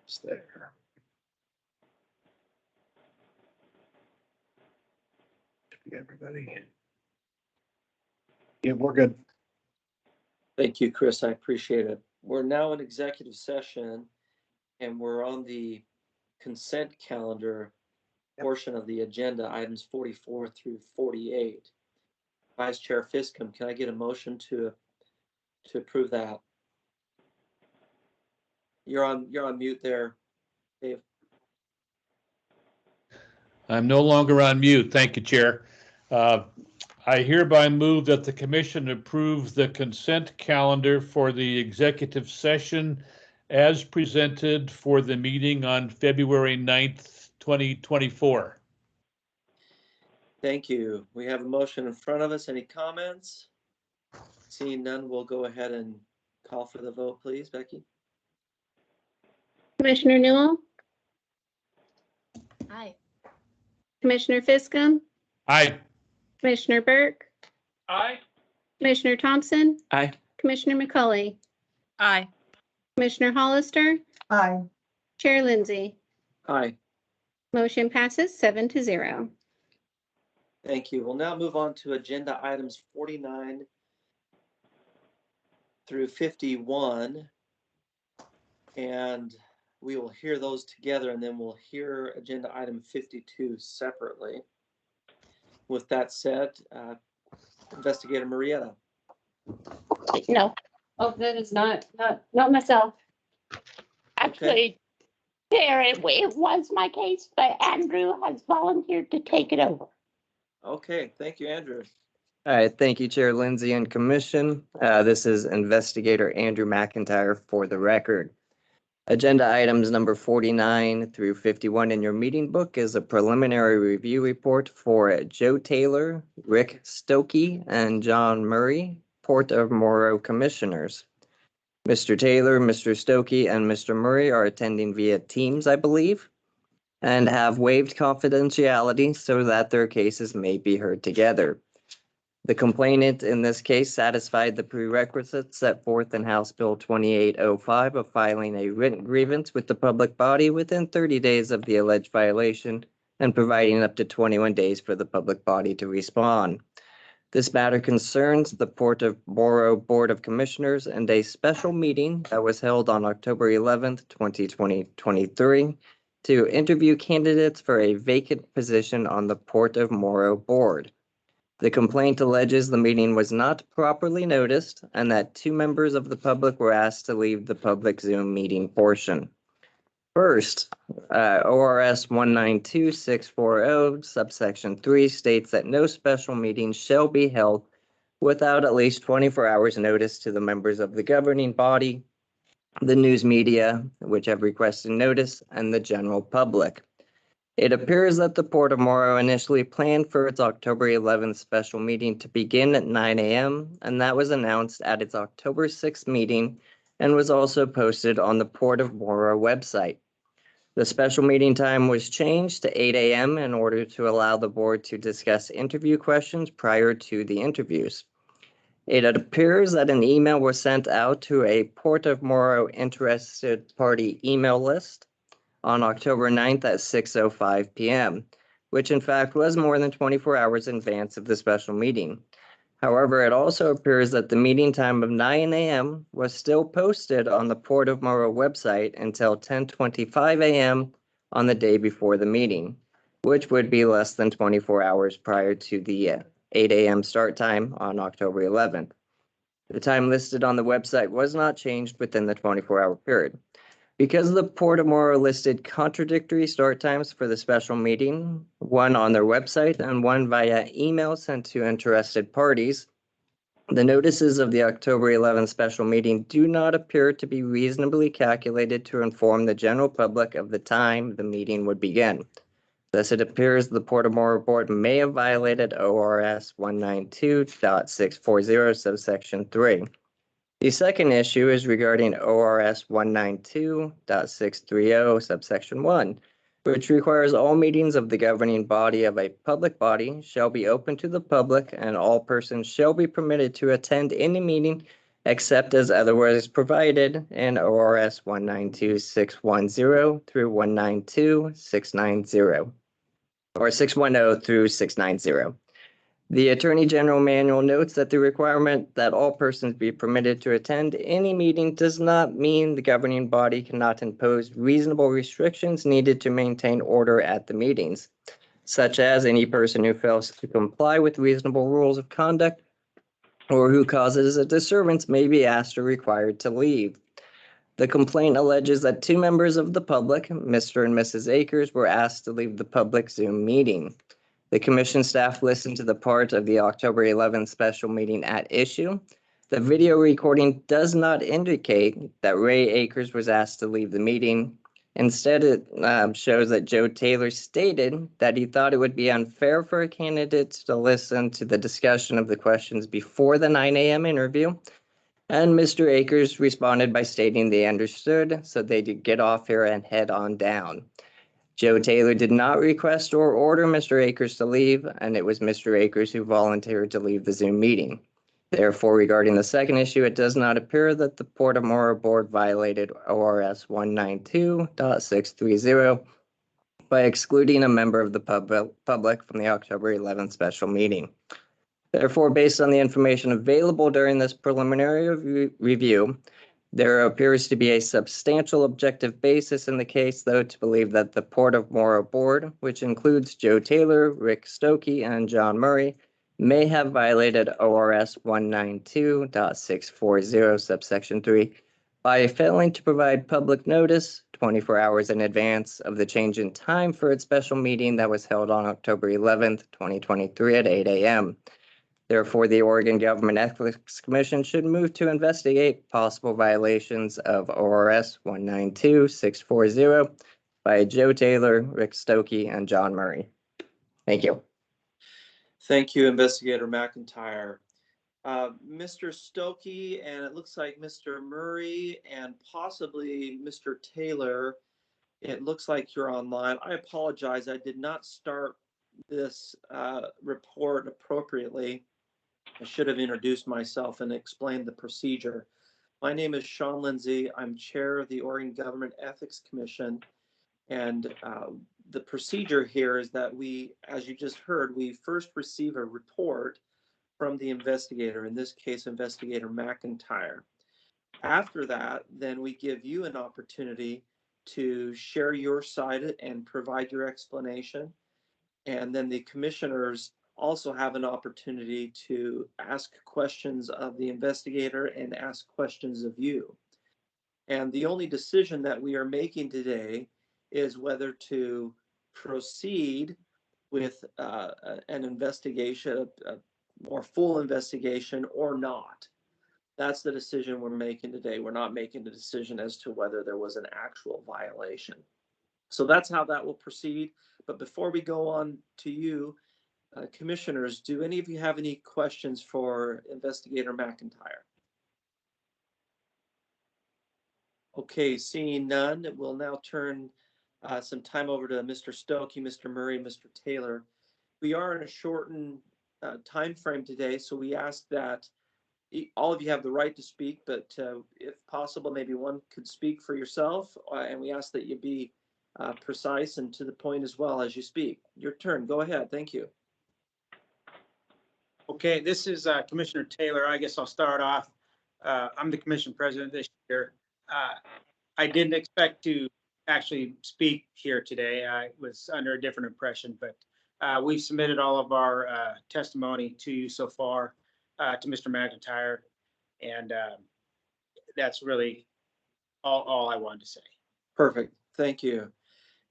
It's there. Everybody. Yeah, we're good. Thank you, Chris. I appreciate it. We're now in executive session and we're on the consent calendar portion of the agenda, items 44 through 48. Vice Chair Fiscom, can I get a motion to approve that? You're on mute there, Dave. I'm no longer on mute. Thank you, Chair. I hereby move that the commission approve the consent calendar for the executive session as presented for the meeting on February 9th, 2024. Thank you. We have a motion in front of us. Any comments? Seeing none, we'll go ahead and call for the vote, please, Becky. Commissioner Newell? Aye. Commissioner Fiscom? Aye. Commissioner Burke? Aye. Commissioner Thompson? Aye. Commissioner McCauley? Aye. Commissioner Hollister? Aye. Chair Lindsay? Aye. Motion passes 7-0. Thank you. We'll now move on to agenda items 49 through 51. And we will hear those together and then we'll hear agenda item 52 separately. With that said, Investigator Marietta. No. Oh, that is not myself. Actually, there it was my case, but Andrew has volunteered to take it over. Okay, thank you, Andrew. All right, thank you, Chair Lindsay and Commission. This is Investigator Andrew McIntyre for the record. Agenda items number 49 through 51 in your meeting book is a preliminary review report for Joe Taylor, Rick Stokey, and John Murray, Port of Morrow Commissioners. Mr. Taylor, Mr. Stokey, and Mr. Murray are attending via Teams, I believe, and have waived confidentiality so that their cases may be heard together. The complainant in this case satisfied the prerequisites set forth in House Bill 2805 of filing a written grievance with the public body within 30 days of the alleged violation and providing up to 21 days for the public body to respond. This matter concerns the Port of Morrow Board of Commissioners and a special meeting that was held on October 11th, 2023 to interview candidates for a vacant position on the Port of Morrow Board. The complaint alleges the meeting was not properly noticed and that 2 members of the public were asked to leave the public Zoom meeting portion. First, ORS 192640 subsection 3 states that no special meeting shall be held without at least 24 hours notice to the members of the governing body, the news media, which have requested notice, and the general public. It appears that the Port of Morrow initially planned for its October 11th special meeting to begin at 9 a.m., and that was announced at its October 6th meeting and was also posted on the Port of Morrow website. The special meeting time was changed to 8 a.m. in order to allow the board to discuss interview questions prior to the interviews. It appears that an email was sent out to a Port of Morrow interested party email list on October 9th at 6:05 p.m., which in fact was more than 24 hours in advance of the special meeting. However, it also appears that the meeting time of 9 a.m. was still posted on the Port of Morrow website until 10:25 a.m. on the day before the meeting, which would be less than 24 hours prior to the 8 a.m. start time on October 11th. The time listed on the website was not changed within the 24-hour period. Because the Port of Morrow listed contradictory start times for the special meeting, one on their website and one via email sent to interested parties, the notices of the October 11th special meeting do not appear to be reasonably calculated to inform the general public of the time the meeting would begin. Thus, it appears the Port of Morrow Board may have violated ORS 192.640 subsection 3. The second issue is regarding ORS 192.630 subsection 1, which requires all meetings of the governing body of a public body shall be open to the public and all persons shall be permitted to attend any meeting except as otherwise provided in ORS 192610 through 192690, or 610 through 690. The Attorney General Manual notes that the requirement that all persons be permitted to attend any meeting does not mean the governing body cannot impose reasonable restrictions needed to maintain order at the meetings, such as any person who fails to comply with reasonable rules of conduct or who causes a disturbance may be asked or required to leave. The complaint alleges that 2 members of the public, Mr. and Mrs. Akers, were asked to leave the public Zoom meeting. The commission staff listened to the part of the October 11th special meeting at issue. The video recording does not indicate that Ray Akers was asked to leave the meeting. Instead, it shows that Joe Taylor stated that he thought it would be unfair for a candidate to listen to the discussion of the questions before the 9 a.m. interview. And Mr. Akers responded by stating they understood, so they could get off here and head on down. Joe Taylor did not request or order Mr. Akers to leave, and it was Mr. Akers who volunteered to leave the Zoom meeting. Therefore, regarding the second issue, it does not appear that the Port of Mora Board violated ORS 192.630 by excluding a member of the public from the October 11th special meeting. Therefore, based on the information available during this preliminary review, there appears to be a substantial objective basis in the case, though, to believe that the Port of Mora Board, which includes Joe Taylor, Rick Stokey, and John Murray, may have violated ORS 192.640 subsection 3 by failing to provide public notice 24 hours in advance of the change in time for its special meeting that was held on October 11th, 2023 at 8 a.m. Therefore, the Oregon Government Ethics Commission should move to investigate possible violations of ORS 192.640 by Joe Taylor, Rick Stokey, and John Murray. Thank you. Thank you, Investigator McIntyre. Mr. Stokey, and it looks like Mr. Murray and possibly Mr. Taylor, it looks like you're online. I apologize. I did not start this report appropriately. I should have introduced myself and explained the procedure. My name is Sean Lindsay. I'm chair of the Oregon Government Ethics Commission. And the procedure here is that we, as you just heard, we first receive a report from the investigator, in this case, Investigator McIntyre. After that, then we give you an opportunity to share your side and provide your explanation. And then the commissioners also have an opportunity to ask questions of the investigator and ask questions of you. And the only decision that we are making today is whether to proceed with an investigation, a more full investigation or not. That's the decision we're making today. We're not making a decision as to whether there was an actual violation. So that's how that will proceed. But before we go on to you, commissioners, do any of you have any questions for Investigator McIntyre? Okay, seeing none, we'll now turn some time over to Mr. Stokey, Mr. Murray, Mr. Taylor. We are in a shortened time frame today, so we ask that all of you have the right to speak, but if possible, maybe one could speak for yourself, and we ask that you be precise and to the point as well as you speak. Your turn. Go ahead. Thank you. Okay, this is Commissioner Taylor. I guess I'll start off. I'm the commission president this year. I didn't expect to actually speak here today. I was under a different impression, but we've submitted all of our testimony to you so far, to Mr. McIntyre, and that's really all I wanted to say. Perfect. Thank you.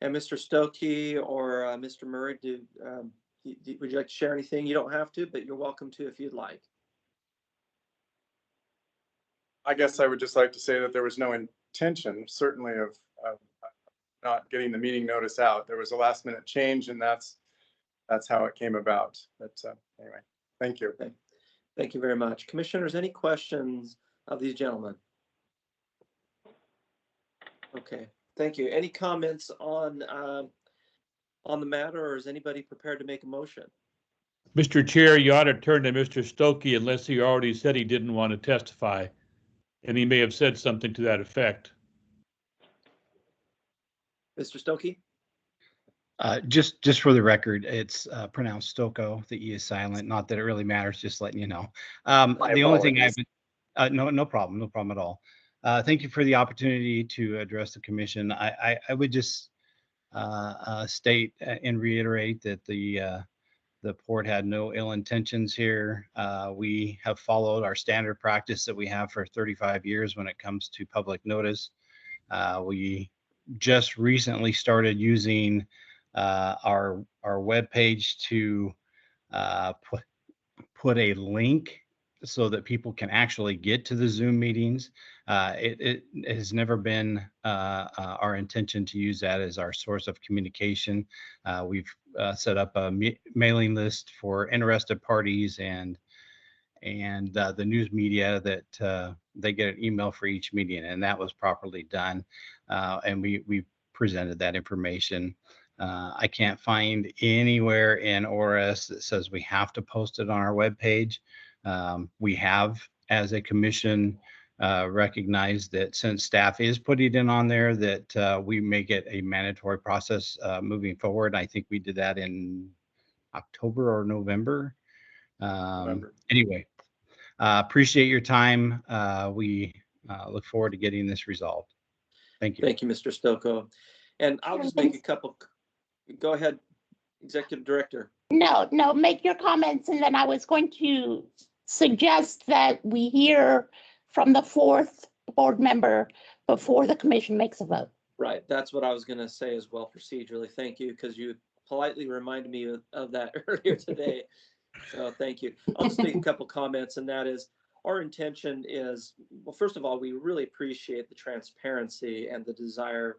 And Mr. Stokey or Mr. Murray, would you like to share anything? You don't have to, but you're welcome to if you'd like. I guess I would just like to say that there was no intention, certainly, of not getting the meeting notice out. There was a last minute change, and that's how it came about. But anyway, thank you. Okay. Thank you very much. Commissioners, any questions of these gentlemen? Okay, thank you. Any comments on the matter, or is anybody prepared to make a motion? Mr. Chair, you ought to turn to Mr. Stokey unless he already said he didn't want to testify. And he may have said something to that effect. Mr. Stokey? Just for the record, it's pronounced Stoko. The E is silent. Not that it really matters, just letting you know. The only thing no problem, no problem at all. Thank you for the opportunity to address the commission. I would just state and reiterate that the port had no ill intentions here. We have followed our standard practice that we have for 35 years when it comes to public notice. We just recently started using our webpage to put a link so that people can actually get to the Zoom meetings. It has never been our intention to use that as our source of communication. We've set up a mailing list for interested parties and the news media that they get an email for each meeting, and that was properly done. And we presented that information. I can't find anywhere in ORS that says we have to post it on our webpage. We have, as a commission, recognized that since staff is putting it on there, that we make it a mandatory process moving forward. I think we did that in October or November. Anyway, appreciate your time. We look forward to getting this resolved. Thank you. Thank you, Mr. Stoko. And I'll just make a couple, go ahead, Executive Director. No, make your comments, and then I was going to suggest that we hear from the fourth board member before the commission makes a vote. Right, that's what I was gonna say as well procedurally. Thank you, because you politely reminded me of that earlier today. So thank you. I'll just make a couple comments, and that is, our intention is, well, first of all, we really appreciate the transparency and the desire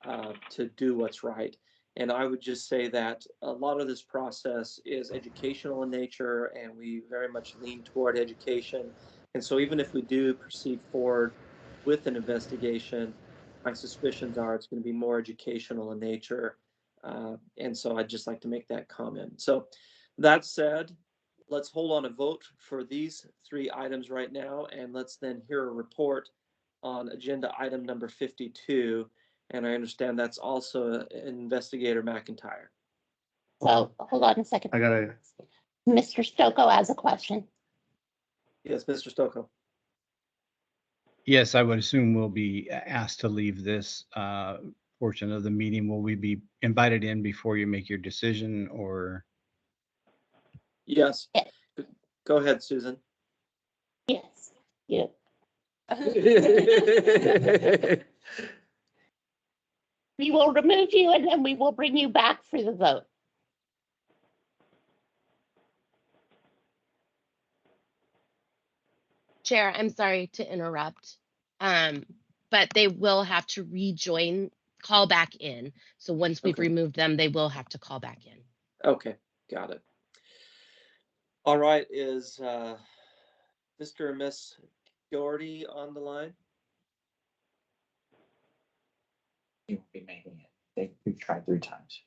to do what's right. And I would just say that a lot of this process is educational in nature, and we very much lean toward education. And so even if we do proceed forward with an investigation, my suspicions are it's going to be more educational in nature. And so I'd just like to make that comment. So that said, let's hold on a vote for these three items right now, and let's then hear a report on agenda item number 52. And I understand that's also Investigator McIntyre. So hold on a second. Mr. Stoko has a question. Yes, Mr. Stoko. Yes, I would assume we'll be asked to leave this portion of the meeting. Will we be invited in before you make your decision, or? Yes. Yeah. Go ahead, Susan. Yes. Yeah. We will remove you, and then we will bring you back for the vote. Chair, I'm sorry to interrupt, but they will have to rejoin, call back in. So once we've Okay. removed them, they will have to call back in. Okay, got it. All right, is Mr. and Miss Doherty on the line? You won't be making it. We've tried 3 times.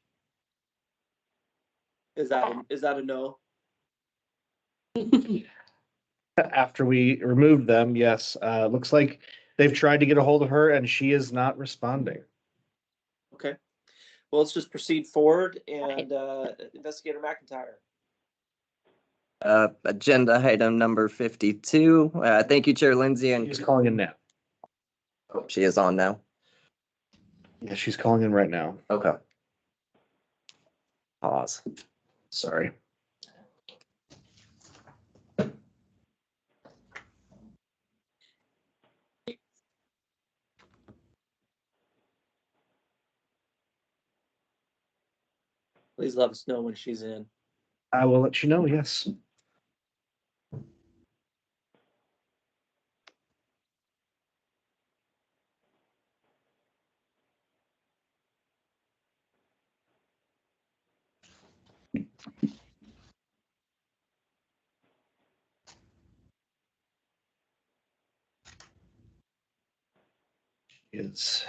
Is that a no? After we removed them, yes, looks like they've tried to get a hold of her and she is not responding. Okay. Well, let's just proceed forward, and Investigator McIntyre. Agenda item number 52. Thank you, Chair Lindsay. And She's calling in now. oh, she is on now. Yeah, she's calling in right now. Okay. Pause. Sorry. Please let us know when she's in. I will let you know, yes. Is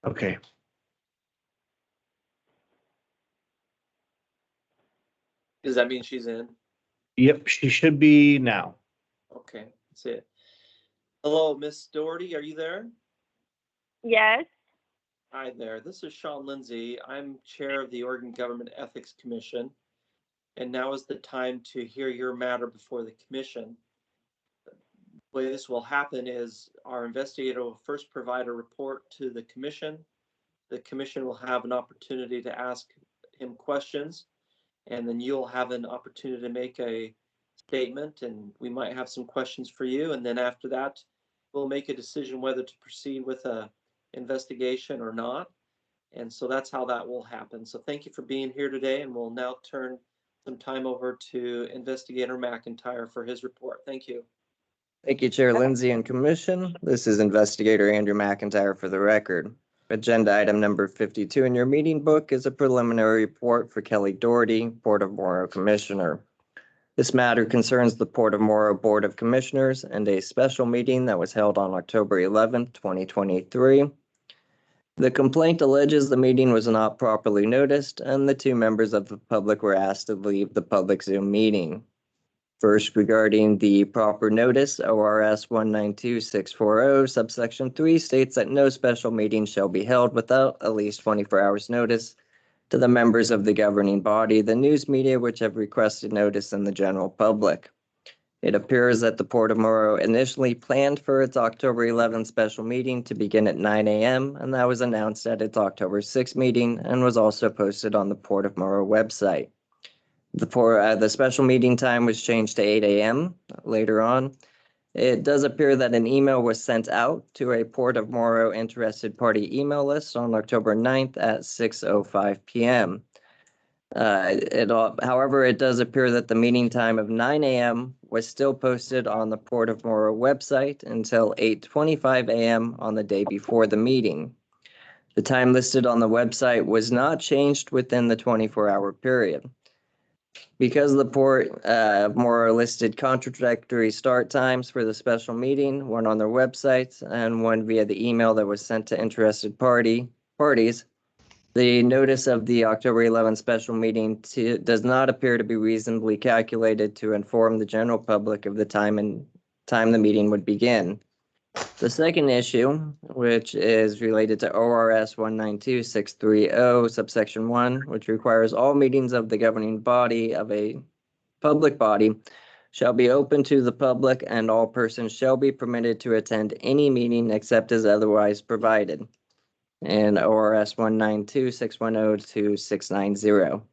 okay. Does that mean she's in? Yep, she should be now. Okay, that's it. Hello, Miss Doherty, are you there? Yes. Hi there. This is Sean Lindsay. I'm Chair of the Oregon Government Ethics Commission. And now is the time to hear your matter before the commission. The way this will happen is our investigator will first provide a report to the commission. The commission will have an opportunity to ask him questions, and then you'll have an opportunity to make a statement, and we might have some questions for you. And then after that, we'll make a decision whether to proceed with a investigation or not. And so that's how that will happen. So thank you for being here today, and we'll now turn some time over to Investigator McIntyre for his report. Thank you. Thank you, Chair Lindsay and Commission. This is Investigator Andrew McIntyre for the record. Agenda item number 52 in your meeting book is a preliminary report for Kelly Doherty, Port of Morrow Commissioner. This matter concerns the Port of Morrow Board of Commissioners and a special meeting that was held on October 11th, 2023. The complaint alleges the meeting was not properly noticed and the two members of the public were asked to leave the public Zoom meeting. First, regarding the proper notice, ORS 192640 subsection 3 states that no special meeting shall be held without at least 24 hours notice to the members of the governing body, the news media, which have requested notice, and the general public. It appears that the Port of Morrow initially planned for its October 11th special meeting to begin at 9 a.m., and that was announced at its October 6th meeting and was also posted on the Port of Morrow website. The special meeting time was changed to 8 a.m. later on. It does appear that an email was sent out to a Port of Morrow interested party email list on October 9th at 6:05 p.m. However, it does appear that the meeting time of 9 a.m. was still posted on the Port of Morrow website until 8:25 a.m. on the day before the meeting. The time listed on the website was not changed within the 24-hour period. Because the Port of Morrow listed contradictory start times for the special meeting, one on their website and one via the email that was sent to interested parties, the notice of the October 11th special meeting does not appear to be reasonably calculated to inform the general public of the time the meeting would begin. The second issue, which is related to ORS 192630 subsection 1, which requires all meetings of the governing body of a public body shall be open to the public and all persons shall be permitted to attend any meeting except as otherwise provided in ORS 192-610 to 690.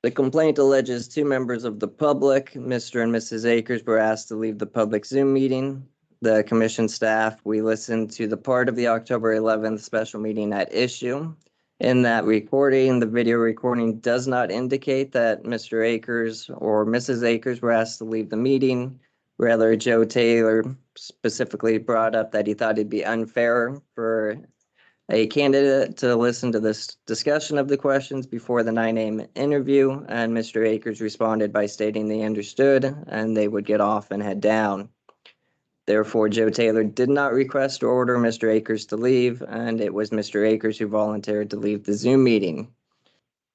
The complaint alleges two members of the public, Mr. and Mrs. Akers, were asked to leave the public Zoom meeting. The commission staff, we listened to the part of the October 11th special meeting at issue. In that recording, the video recording does not indicate that Mr. Akers or Mrs. Akers were asked to leave the meeting. Rather, Joe Taylor specifically brought up that he thought it'd be unfair for a candidate to listen to this discussion of the questions before the 9 a.m. interview, and Mr. Akers responded by stating they understood and they would get off and head down. Therefore, Joe Taylor did not request or order Mr. Akers to leave, and it was Mr. Akers who volunteered to leave the Zoom meeting.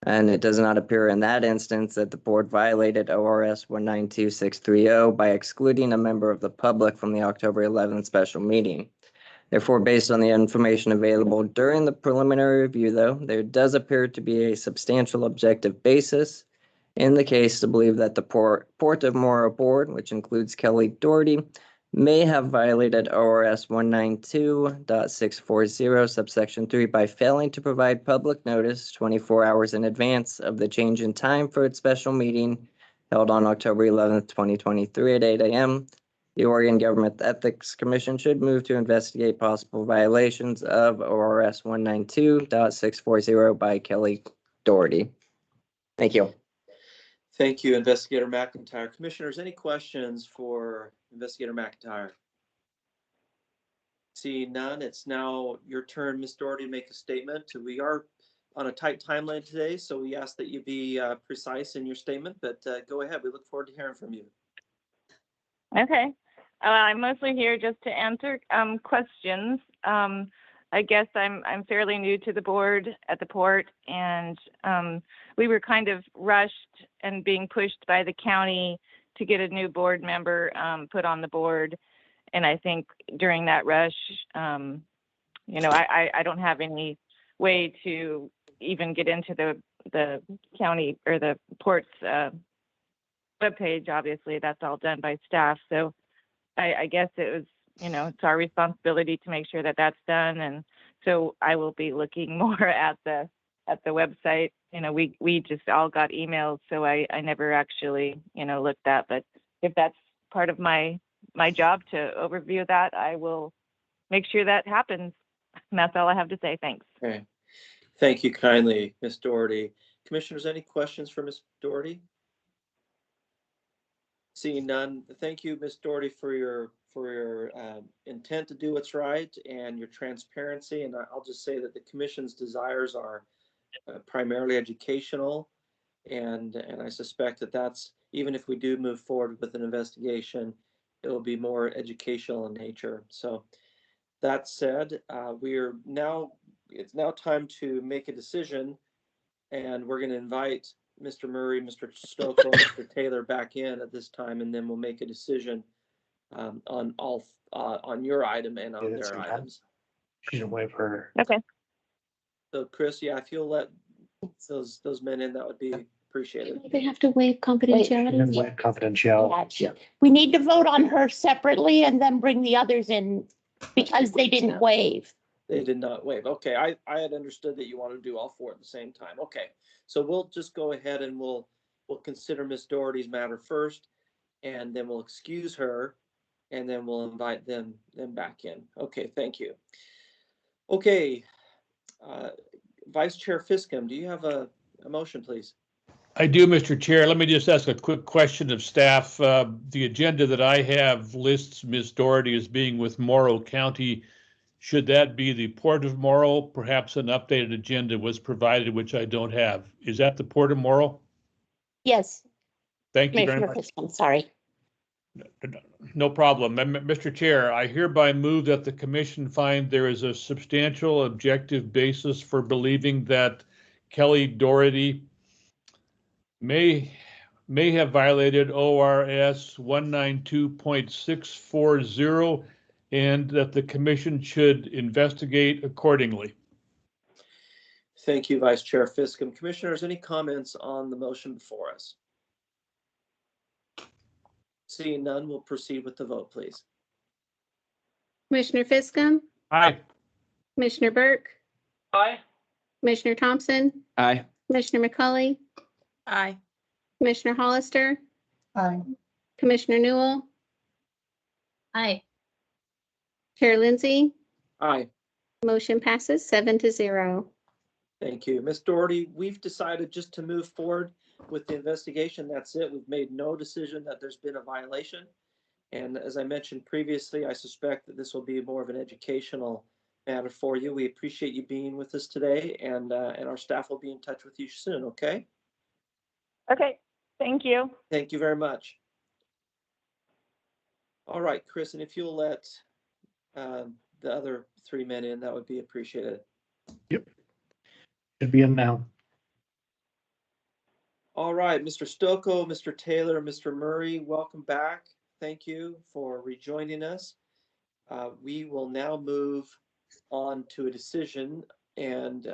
And it does not appear in that instance that the board violated ORS 192630 by excluding a member of the public from the October 11th special meeting. Therefore, based on the information available during the preliminary review, though, there does appear to be a substantial objective basis in the case to believe that the Port of Morrow Board, which includes Kelly Doherty, may have violated ORS 192.640 subsection 3 by failing to provide public notice 24 hours in advance of the change in time for its special meeting held on October 11th, 2023 at 8 a.m. The Oregon Government Ethics Commission should move to investigate possible violations of ORS 192.640 by Kelly Doherty. Thank you. Thank you, Investigator McIntyre. Commissioners, any questions for Investigator McIntyre? See none. It's now your turn, Ms. Doherty, to make a statement. We are on a tight timeline today, so we ask that you be precise in your statement, but go ahead. We look forward to hearing from you. Okay. I'm mostly here just to answer questions. I guess I'm fairly new to the board at the port, and we were kind of rushed and being pushed by the county to get a new board member put on the board. And I think during that rush, you know, I don't have any way to even get into the county or the port's webpage. Obviously, that's all done by staff. So I guess it was, you know, it's our responsibility to make sure that that's done. And so I will be looking more at the website. You know, we just all got emails, so I never actually, you know, looked at. But if that's part of my job to overview that, I will make sure that happens. And that's all I have to say. Thanks. Okay. Thank you kindly, Ms. Doherty. Commissioners, any questions for Ms. Doherty? Seeing none, thank you, Ms. Doherty, for your intent to do what's right and your transparency. And I'll just say that the commission's desires are primarily educational, and I suspect that that's, even if we do move forward with an investigation, it will be more educational in nature. So that said, it's now time to make a decision, and we're going to invite Mr. Murray, Mr. Stokoe, Mr. Taylor back in at this time, and then we'll make a decision on all on your item and on their items. She didn't waive her. Okay. So Chris, yeah, if you'll let those men in, that would be appreciated. They have to waive She didn't confidentiality. waive confidentiality. Yeah, we need to vote on her separately and then bring the others in because they didn't waive. They did not waive. Okay, I had understood that you wanted to do all four at the same time. Okay, so we'll just go ahead and we'll consider Ms. Doherty's matter first, and then we'll excuse her, and then we'll invite them back in. Okay, thank you. Okay, Vice Chair Fiscom, do you have a motion, please? I do, Mr. Chair. Let me just ask a quick question of staff. The agenda that I have lists Ms. Doherty as being with Morrow County. Should that be the Port of Morrow? Perhaps an updated agenda was provided, which I don't have. Is that the Port of Morrow? Yes, Thank you very Commissioner much. Fiscom, sorry. No problem. Mr. Chair, I hereby move that the commission find there is a substantial objective basis for believing that Kelly Doherty may have violated ORS 192.640 and that the commission should investigate accordingly. Thank you, Vice Chair Fiscom. Commissioners, any comments on the motion before us? Seeing none, we'll proceed with the vote, please. Commissioner Fiscom, Aye. Commissioner Burke, Aye. Commissioner Thompson, Aye. Commissioner McCauley, Aye. Commissioner Hollister, Aye. Commissioner Newell, Aye. Chair Lindsay. Aye. Motion passes 7-0. Thank you. Ms. Doherty, we've decided just to move forward with the investigation. That's it. We've made no decision that there's been a violation. And as I mentioned previously, I suspect that this will be more of an educational matter for you. We appreciate you being with us today, and our staff will be in touch with you soon, okay? Okay. Thank you. Thank you very much. All right, Chris, and if you'll let the other three men in, that would be appreciated. Yep. Should be in now. All right, Mr. Stokoe, Mr. Taylor, Mr. Murray, welcome back. Thank you for rejoining us. We will now move on to a decision. And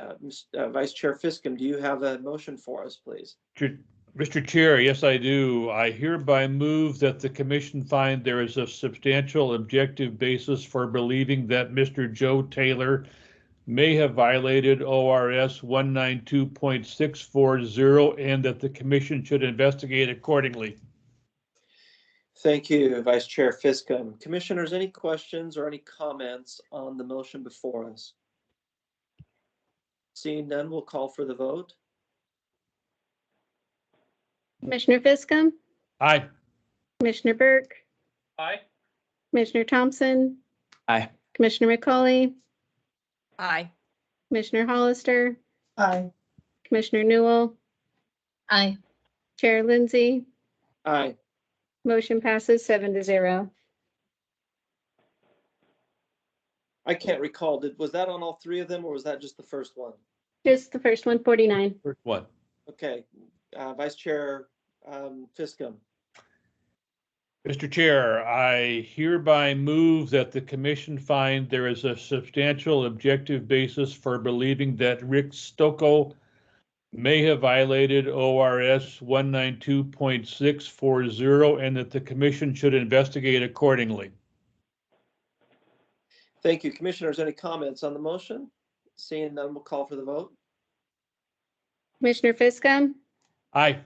Vice Chair Fiscom, do you have a motion for us, please? Mr. Chair, yes, I do. I hereby move that the commission find there is a substantial objective basis for believing that Mr. Joe Taylor may have violated ORS 192.640 and that the commission should investigate accordingly. Thank you, Vice Chair Fiscom. Commissioners, any questions or any comments on the motion before us? Seeing none, we'll call for the vote. Commissioner Fiscom, Aye. Commissioner Burke, Aye. Commissioner Thompson, Aye. Commissioner McCauley, Aye. Commissioner Hollister, Aye. Commissioner Newell, Aye. Chair Lindsay. Aye. Motion passes 7-0. I can't recall. Was that on all three of them or was that just the first one? Just the first one, 49. First one. Okay, Vice Chair Fiscum. Mr. Chair, I hereby move that the commission find there is a substantial objective basis for believing that Rick Stocco may have violated ORS 192.640 and that the commission should investigate accordingly. Thank you. Commissioners, any comments on the motion? Seeing none, we'll call for the vote. Commissioner Fiscum, Aye.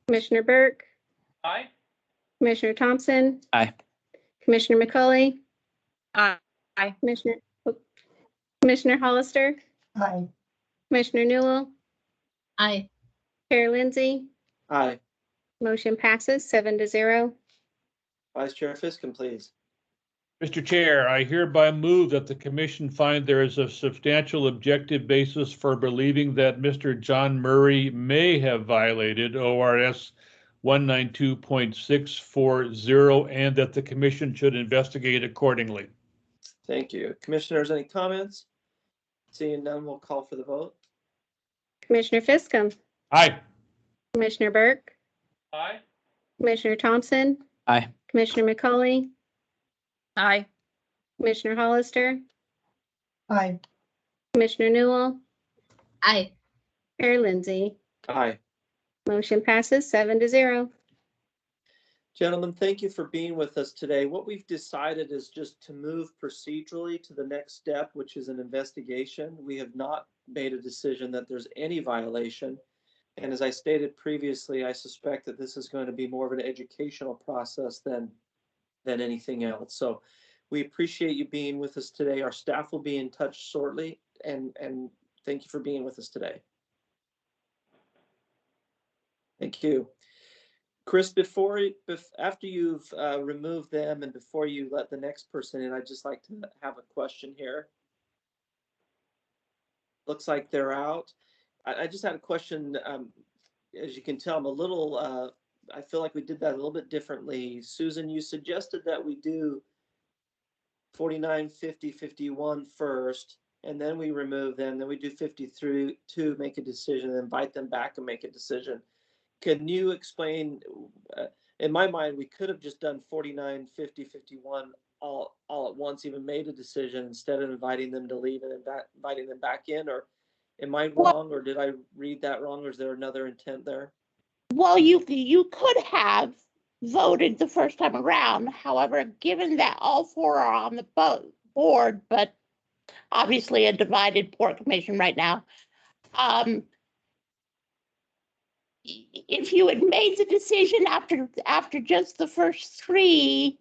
Commissioner Burke, Aye. Commissioner Thompson. Aye. Commissioner McCauley, Aye. Commissioner Hollister, Aye. Commissioner Newell, Aye. Chair Lindsay. Aye. Motion passes 7-0. Vice Chair Fiscum, please. Mr. Chair, I hereby move that the commission find there is a substantial objective basis for believing that Mr. John Murray may have violated ORS 192.640 and that the commission should investigate accordingly. Thank you. Commissioners, any comments? Seeing none, we'll call for the vote. Commissioner Fiscum, Aye. Commissioner Burke, Aye. Commissioner Thompson. Aye. Commissioner McCauley, Aye. Commissioner Hollister, Aye. Commissioner Newell, Aye. Chair Lindsay. Aye. Motion passes 7-0. Gentlemen, thank you for being with us today. What we've decided is just to move procedurally to the next step, which is an investigation. We have not made a decision that there's any violation. And as I stated previously, I suspect that this is going to be more of an educational process than anything else. So we appreciate you being with us today. Our staff will be in touch shortly, and thank you for being with us today. Thank you. Chris, after you've removed them and before you let the next person in, I'd just like to have a question here. Looks like they're out. I just had a question. As you can tell, I'm a little, I feel like we did that a little bit differently. Susan, you suggested that we do 49, 50, 51 first, and then we remove them. Then we do 53 to make a decision, and invite them back and make a decision. Can you explain, in my mind, we could have just done 49, 50, 51 all at once, even made a decision instead of inviting them to leave and then inviting them back in, or am I wrong, or did I read that wrong, or is there another intent there? Well, you could have voted the first time around. However, given that all four are on the board, but obviously a divided port commission right now, if you had made the decision after just the first three,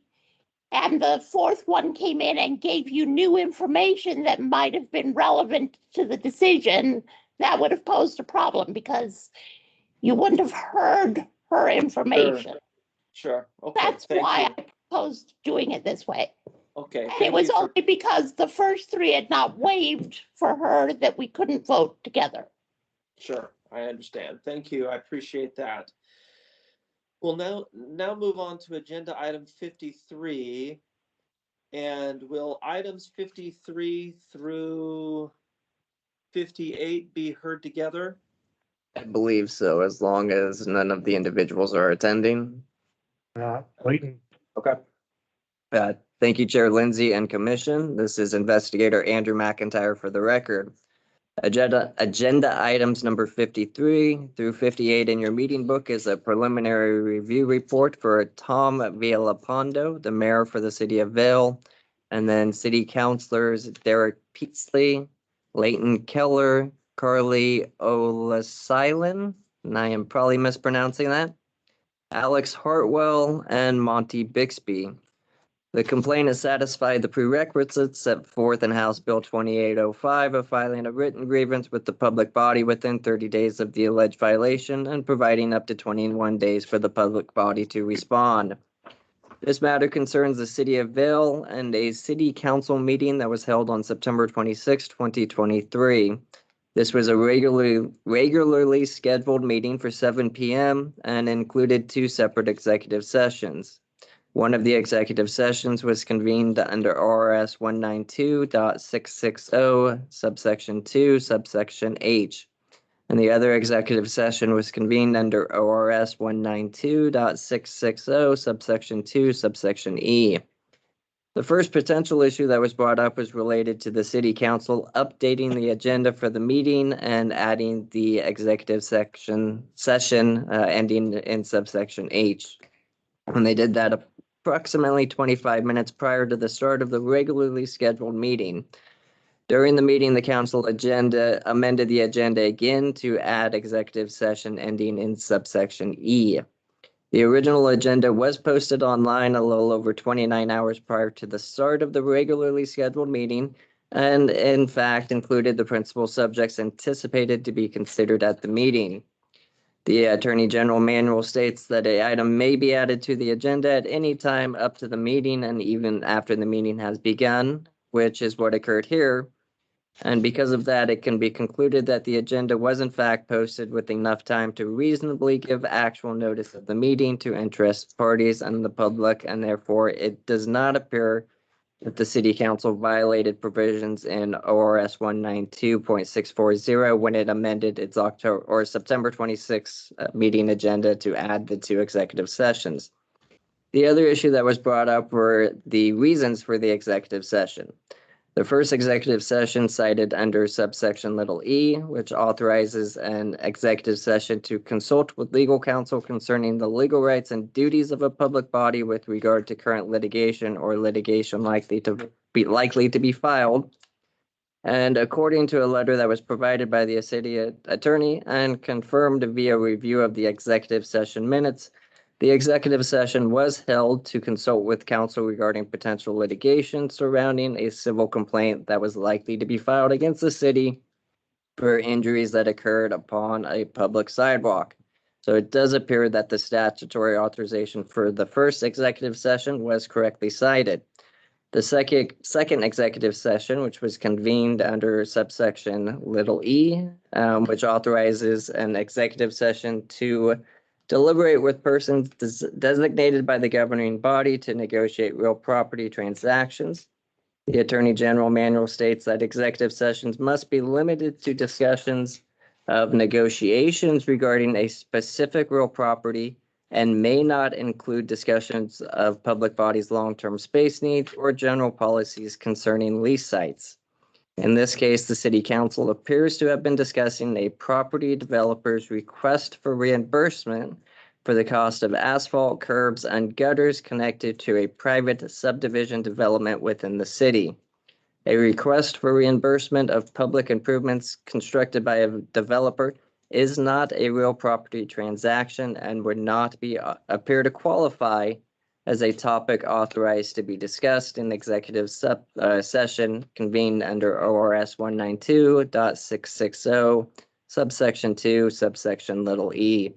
and the fourth one came in and gave you new information that might have been relevant to the decision, that would have posed a problem because you wouldn't have heard her information. Sure. Okay. That's thank why you. I proposed doing it this way. Okay. And thank it was you for- only because the first three had not waived for her that we couldn't vote together. Sure, I understand. Thank you. I appreciate that. We'll now move on to agenda item 53. And will items 53 through 58 be heard together? I believe so, as long as none of the individuals are attending. Waiting. Okay. Thank you, Chair Lindsay and Commission. This is Investigator Andrew McIntyre for the record. Agenda items number 53 through 58 in your meeting book is a preliminary review report for Tom Villalpando, the mayor for the city of Vail, and then city councilors Derek Peetsley, Leighton Keller, Carly Olasilen, and I am probably mispronouncing that, Alex Hartwell, and Monty Bixby. The complaint has satisfied the prerequisites set forth in House Bill 2805 of filing a written grievance with the public body within 30 days of the alleged violation and providing up to 21 days for the public body to respond. This matter concerns the city of Vail and a city council meeting that was held on September 26, 2023. This was a regularly scheduled meeting for 7 p.m. and included two separate executive sessions. One of the executive sessions was convened under ORS 192.660, subsection 2, subsection H. And the other executive session was convened under ORS 192.660, subsection 2, subsection E. The first potential issue that was brought up was related to the city council updating the agenda for the meeting and adding the executive session ending in subsection H. When they did that approximately 25 minutes prior to the start of the regularly scheduled meeting. During the meeting, the council amended the agenda again to add executive session ending in subsection E. The original agenda was posted online a little over 29 hours prior to the start of the regularly scheduled meeting, and in fact included the principal subjects anticipated to be considered at the meeting. The Attorney General manual states that an item may be added to the agenda at any time up to the meeting and even after the meeting has begun, which is what occurred here. And because of that, it can be concluded that the agenda was in fact posted with enough time to reasonably give actual notice of the meeting to interested parties and the public, and therefore it does not appear that the city council violated provisions in ORS 192.640 when it amended its October or September 26 meeting agenda to add the two executive sessions. The other issue that was brought up were the reasons for the executive session. The first executive session cited under subsection little e, which authorizes an executive session to consult with legal counsel concerning the legal rights and duties of a public body with regard to current litigation or litigation likely to be filed. And according to a letter that was provided by the city attorney and confirmed via review of the executive session minutes, the executive session was held to consult with counsel regarding potential litigation surrounding a civil complaint that was likely to be filed against the city for injuries that occurred upon a public sidewalk. So it does appear that the statutory authorization for the first executive session was correctly cited. The second executive session, which was convened under subsection little e, which authorizes an executive session to deliberate with persons designated by the governing body to negotiate real property transactions. The Attorney General manual states that executive sessions must be limited to discussions of negotiations regarding a specific real property and may not include discussions of public bodies' long-term space needs or general policies concerning lease sites. In this case, the city council appears to have been discussing a property developer's request for reimbursement for the cost of asphalt, curbs, and gutters connected to a private subdivision development within the city. A request for reimbursement of public improvements constructed by a developer is not a real property transaction and would not appear to qualify as a topic authorized to be discussed in executive session convened under ORS 192.660, subsection 2, subsection little e.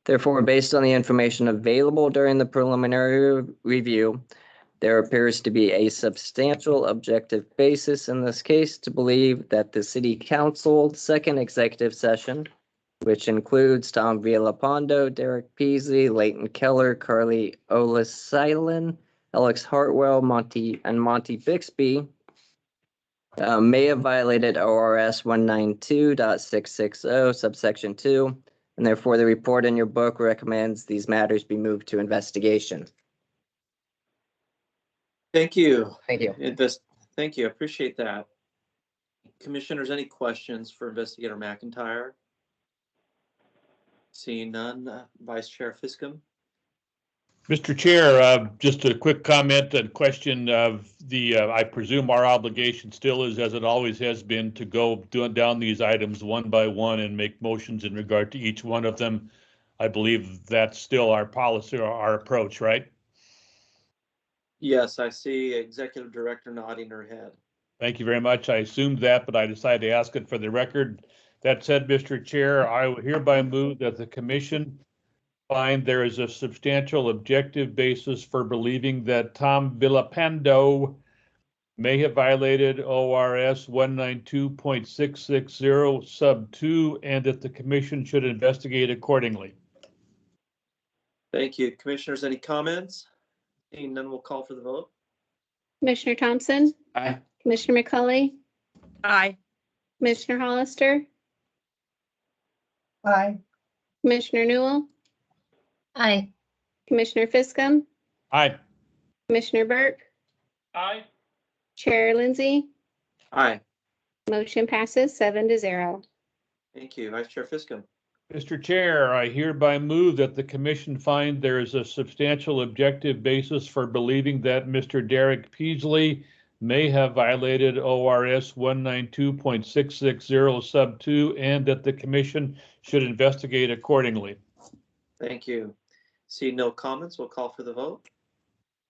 Therefore, based on the information available during the preliminary review, there appears to be a substantial objective basis in this case to believe that the City Council second executive session, which includes Tom Villalpando, Derek Peasley, Leighton Keller, Carly Olisailen, Alex Hartwell, Monty Bixby, may have violated ORS 192.660, subsection 2, and therefore the report in your book recommends these matters be moved to investigation. Thank you. Thank you. Thank you. I appreciate that. Commissioners, any questions for Investigator McIntyre? Seeing none, Vice Chair Fiscom. Mr. Chair, just a quick comment and question of I presume our obligation still is, as it always has been, to go down these items one by one and make motions in regard to each one of them. I believe that's still our policy or our approach, right? Yes, I see Executive Director nodding her head. Thank you very much. I assumed that, but I decided to ask it for the record. That said, Mr. Chair, I will hereby move that the commission find there is a substantial objective basis for believing that Tom Villalpando may have violated ORS 192.660 sub 2 and that the commission should investigate accordingly. Thank you. Commissioners, any comments? Seeing none, we'll call for the vote. Commissioner Thompson, Aye. Commissioner McCauley, Aye. Commissioner Hollister, Aye. Commissioner Newell, Aye. Commissioner Fiscum, Aye. Commissioner Burke, Aye. Chair Lindsay. Aye. Motion passes 7-0. Thank you. Vice Chair Fiscum. Mr. Chair, I hereby move that the commission find there is a substantial objective basis for believing that Mr. Derek Peasley may have violated ORS 192.660 sub 2 and that the commission should investigate accordingly. Thank you. See no comments, we'll call for the vote.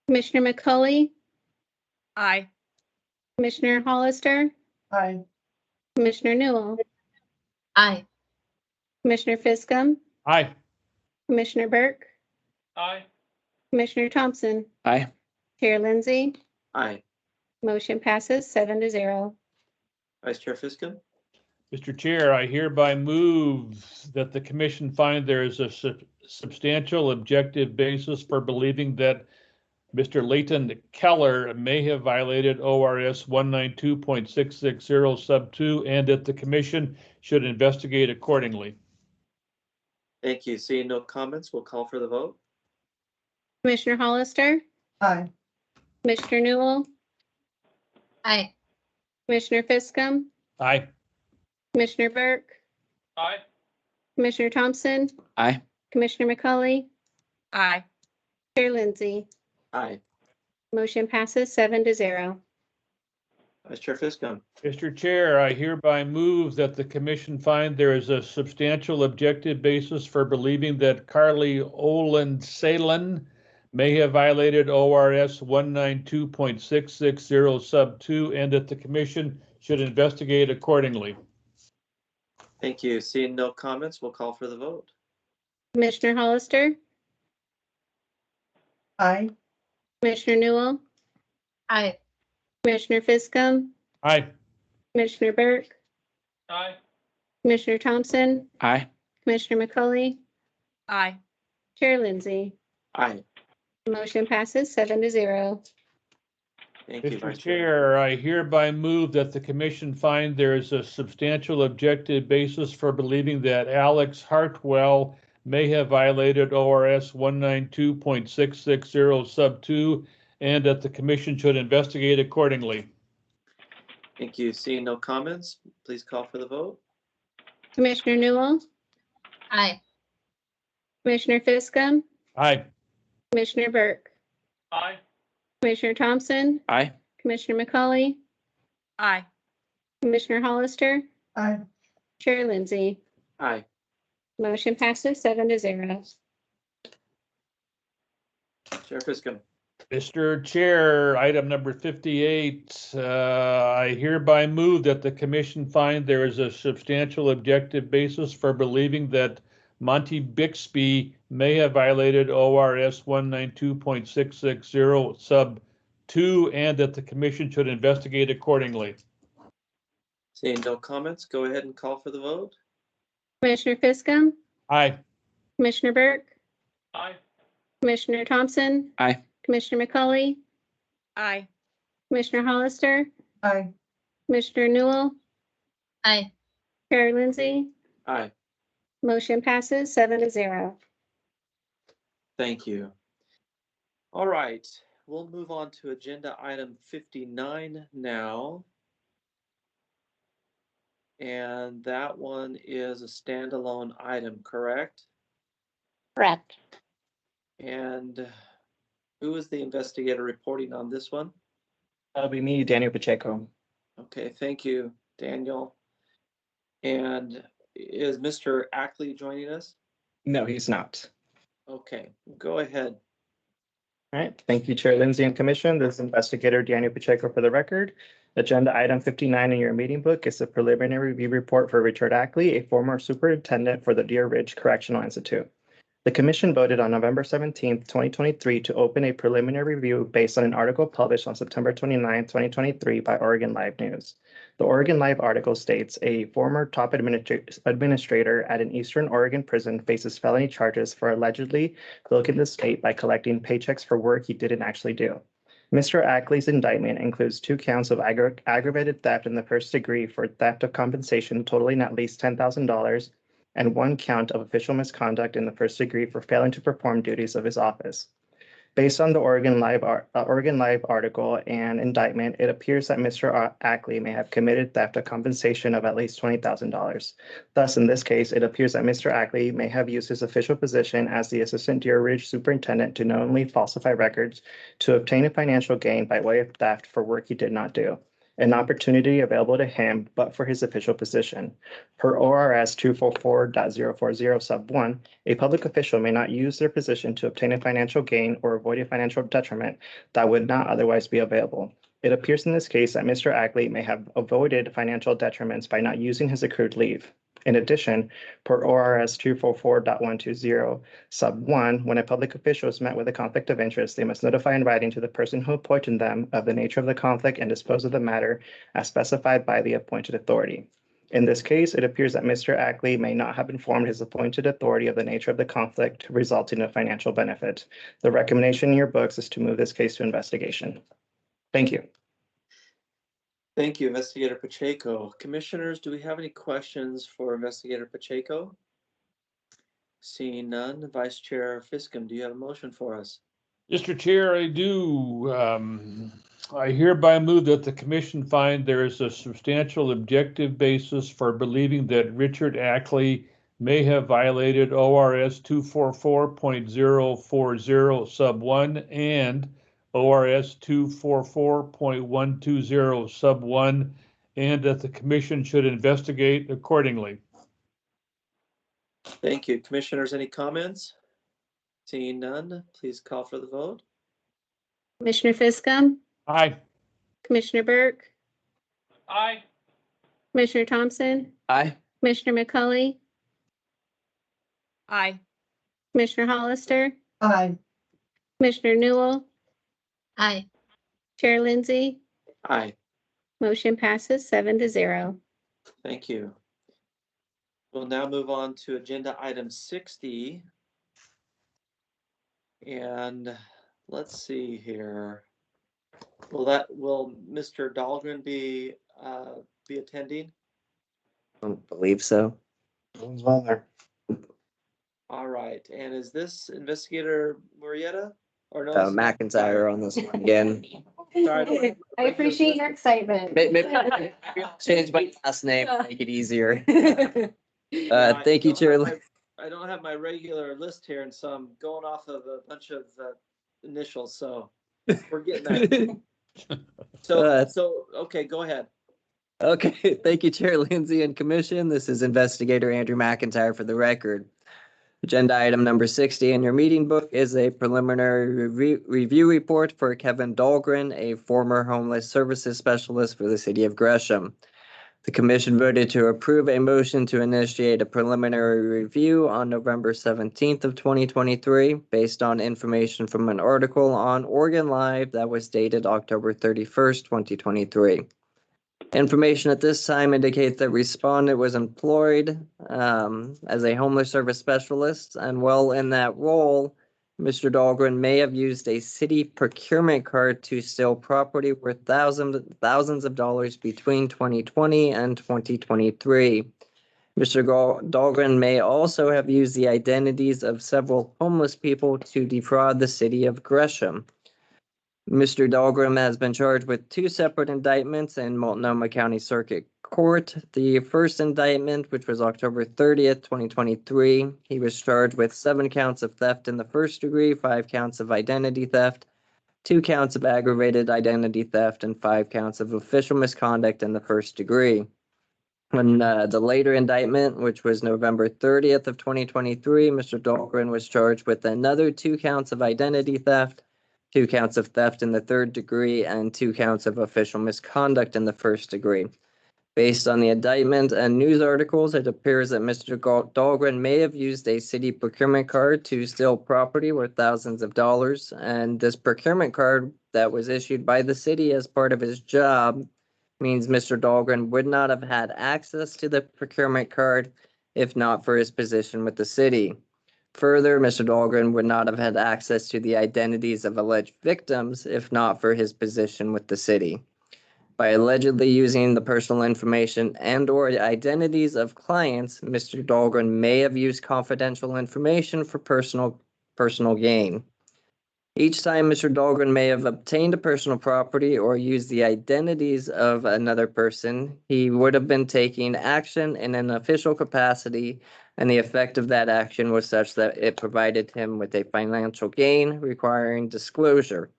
Commissioner McCauley, Aye. Commissioner Hollister, Aye. Commissioner Newell, Aye. Commissioner Fiscum, Aye. Commissioner Burke, Aye. Commissioner Thompson, Aye. Chair Lindsay. Aye. Motion passes 7-0. Vice Chair Fiscum. Mr. Chair, I hereby move that the commission find there is a substantial objective basis for believing that Mr. Leighton Keller may have violated ORS 192.660 sub 2 and that the commission should investigate accordingly. Thank you. Seeing no comments, we'll call for the vote. Commissioner Hollister, Aye. Commissioner Newell, Aye. Commissioner Fiscum, Aye. Commissioner Burke, Aye. Commissioner Thompson, Aye. Commissioner McCauley, Aye. Chair Lindsay. Aye. Motion passes 7-0. Vice Chair Fiscum. Mr. Chair, I hereby move that the commission find there is a substantial objective basis for believing that Carly Olin-Salen may have violated ORS 192.660 sub 2 and that the commission should investigate accordingly. Thank you. Seeing no comments, we'll call for the vote. Commissioner Hollister, Aye. Commissioner Newell, Aye. Commissioner Fiscum, Aye. Commissioner Burke, Aye. Commissioner Thompson, Aye. Commissioner McCauley, Aye. Chair Lindsay. Aye. Motion passes 7-0. Thank you, Mr. Vice Chair. Chair, I hereby move that the commission find there is a substantial objective basis for believing that Alex Hartwell may have violated ORS 192.660 sub 2 and that the commission should investigate accordingly. Thank you. Seeing no comments, please call for the vote. Commissioner Newell, Aye. Commissioner Fiscum, Aye. Commissioner Burke, Aye. Commissioner Thompson, Aye. Commissioner McCauley, Aye. Commissioner Hollister, Aye. Chair Lindsay. Aye. Motion passes 7-0. Chair Fiscum. Mr. Chair, item number 58, I hereby move that the commission find there is a substantial objective basis for believing that Monty Bixby may have violated ORS 192.660 sub 2 and that the commission should investigate accordingly. Seeing no comments, go ahead and call for the vote. Commissioner Fiscum, Aye. Commissioner Burke, Aye. Commissioner Thompson, Aye. Commissioner McCauley, Aye. Commissioner Hollister, Aye. Commissioner Newell, Aye. Chair Lindsay. Aye. Motion passes 7-0. Thank you. All right, we'll move on to agenda item 59 now. And that one is a standalone item, correct? Correct. And who is the investigator reporting on this one? That'll be me, Daniel Pacheco. Okay, thank you, Daniel. And is Mr. Ackley joining us? No, he's not. Okay, go ahead. All right, thank you, Chair Lindsay and Commission. This is Investigator Daniel Pacheco for the record. Agenda item 59 in your meeting book is a preliminary review report for Richard Ackley, a former superintendent for the Deer Ridge Correctional Institute. The commission voted on November 17th, 2023 to open a preliminary review based on an article published on September 29, 2023 by Oregon Live News. The Oregon Live article states a former top administrator at an Eastern Oregon prison faces felony charges for allegedly bilking the state by collecting paychecks for work he didn't actually do. Mr. Ackley's indictment includes 2 counts of aggravated theft in the first degree for theft of compensation totaling at least $10,000 and 1 count of official misconduct in the first degree for failing to perform duties of his office. Based on the Oregon Live article and indictment, it appears that Mr. Ackley may have committed theft of compensation of at least $20,000. Thus, in this case, it appears that Mr. Ackley may have used his official position as the Assistant Deer Ridge Superintendent to knowingly falsify records to obtain a financial gain by way of theft for work he did not do, an opportunity available to him but for his official position. Per ORS 244.040 sub 1, a public official may not use their position to obtain a financial gain or avoid a financial detriment that would not otherwise be available. It appears in this case that Mr. Ackley may have avoided financial detriments by not using his accrued leave. In addition, per ORS 244.120 sub 1, when a public official is met with a conflict of interest, they must notify in writing to the person who appointed them of the nature of the conflict and dispose of the matter as specified by the appointed authority. In this case, it appears that Mr. Ackley may not have informed his appointed authority of the nature of the conflict resulting in a financial benefit. The recommendation in your books is to move this case to investigation. Thank you. Thank you, Investigator Pacheco. Commissioners, do we have any questions for Investigator Pacheco? Seeing none, Vice Chair Fiscum, do you have a motion for us? Mr. Chair, I do. I hereby move that the commission find there is a substantial objective basis for believing that Richard Ackley may have violated ORS 244.040 sub 1 and ORS 244.120 sub 1, and that the commission should investigate accordingly. Thank you. Commissioners, any comments? Seeing none, please call for the vote. Commissioner Fiscum, Aye. Commissioner Burke, Aye. Commissioner Thompson, Aye. Commissioner McCully, Aye. Commissioner Hollister, Aye. Commissioner Newell, Aye. Chair Lindsay. Aye. Motion passes 7-0. Thank you. We'll now move on to agenda item 60. And let's see here. Will Mr. Dahlgren be attending? I don't believe so. Someone's on there. All right. And is this Investigator Murrieta? Or no? McIntyre on this one again. Sorry. I appreciate your excitement. Maybe I'll change my last name, make it easier. Yeah, Thank you, Chair. I don't have my regular list here, and so I'm going off of a bunch of initials, so we're getting there. So okay, go ahead. Okay, thank you, Chair Lindsay and Commission. This is Investigator Andrew McIntyre for the record. Agenda item number 60 in your meeting book is a preliminary review report for Kevin Dahlgren, a former homeless services specialist for the city of Gresham. The commission voted to approve a motion to initiate a preliminary review on November 17th of 2023 based on information from an article on Oregon Live that was dated October 31st, 2023. Information at this time indicates that respondent was employed as a homeless service specialist, and while in that role, Mr. Dahlgren may have used a city procurement card to steal property worth thousands of dollars between 2020 and 2023. Mr. Dahlgren may also have used the identities of several homeless people to defraud the city of Gresham. Mr. Dahlgren has been charged with 2 separate indictments in Multnomah County Circuit Court. The first indictment, which was October 30th, 2023, he was charged with 7 counts of theft in the first degree, 5 counts of identity theft, 2 counts of aggravated identity theft, and 5 counts of official misconduct in the first degree. When the later indictment, which was November 30th of 2023, Mr. Dahlgren was charged with another 2 counts of identity theft, 2 counts of theft in the third degree, and 2 counts of official misconduct in the first degree. Based on the indictment and news articles, it appears that Mr. Dahlgren may have used a city procurement card to steal property worth thousands of dollars. And this procurement card that was issued by the city as part of his job means Mr. Dahlgren would not have had access to the procurement card if not for his position with the city. Further, Mr. Dahlgren would not have had access to the identities of alleged victims if not for his position with the city. By allegedly using the personal information and/or identities of clients, Mr. Dahlgren may have used confidential information for personal gain. Each time Mr. Dahlgren may have obtained a personal property or used the identities of another person, he would have been taking action in an official capacity, and the effect of that action was such that it provided him with a financial gain requiring disclosure.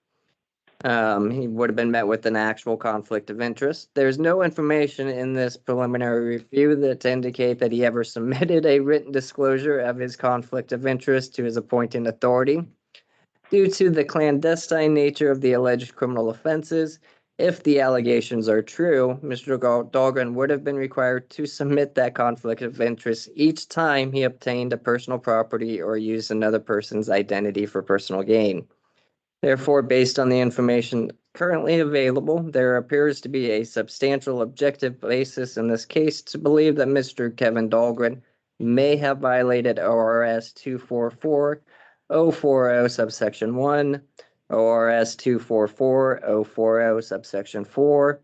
He would have been met with an actual conflict of interest. There's no information in this preliminary review that indicate that he ever submitted a written disclosure of his conflict of interest to his appointing authority. Due to the clandestine nature of the alleged criminal offenses, if the allegations are true, Mr. Dahlgren would have been required to submit that conflict of interest each time he obtained a personal property or used another person's identity for personal gain. Therefore, based on the information currently available, there appears to be a substantial objective basis in this case to believe that Mr. Kevin Dahlgren may have violated ORS 244-040 subsection 1, ORS 244-040 subsection 4,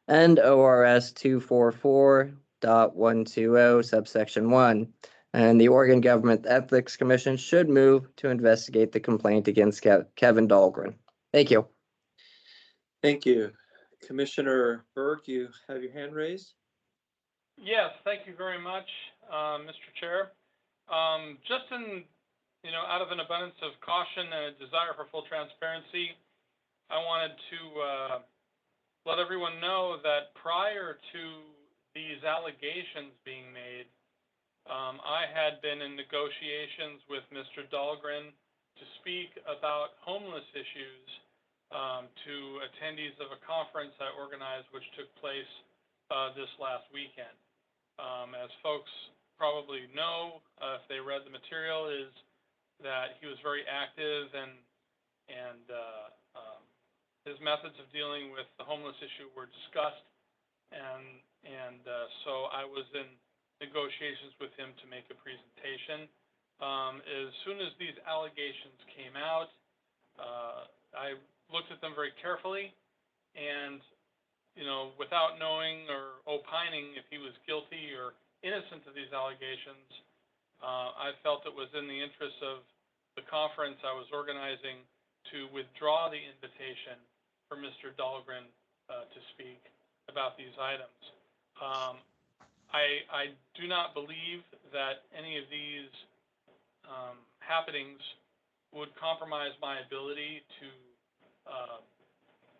and ORS 244.120 subsection 1. And the Oregon Government Ethics Commission should move to investigate the complaint against Kevin Dahlgren. Thank you. Thank you. Commissioner Burke, you have your hand raised? Yes, thank you very much, Mr. Chair. Just out of an abundance of caution and a desire for full transparency, I wanted to let everyone know that prior to these allegations being made, I had been in negotiations with Mr. Dahlgren to speak about homeless issues to attendees of a conference I organized, which took place this last weekend. As folks probably know, if they read the material, is that he was very active and his methods of dealing with the homeless issue were discussed, and so I was in negotiations with him to make a presentation. As soon as these allegations came out, I looked at them very carefully, and without knowing or opining if he was guilty or innocent of these allegations, I felt it was in the interest of the conference I was organizing to withdraw the invitation for Mr. Dahlgren to speak about these items. I do not believe that any of these happenings would compromise my ability to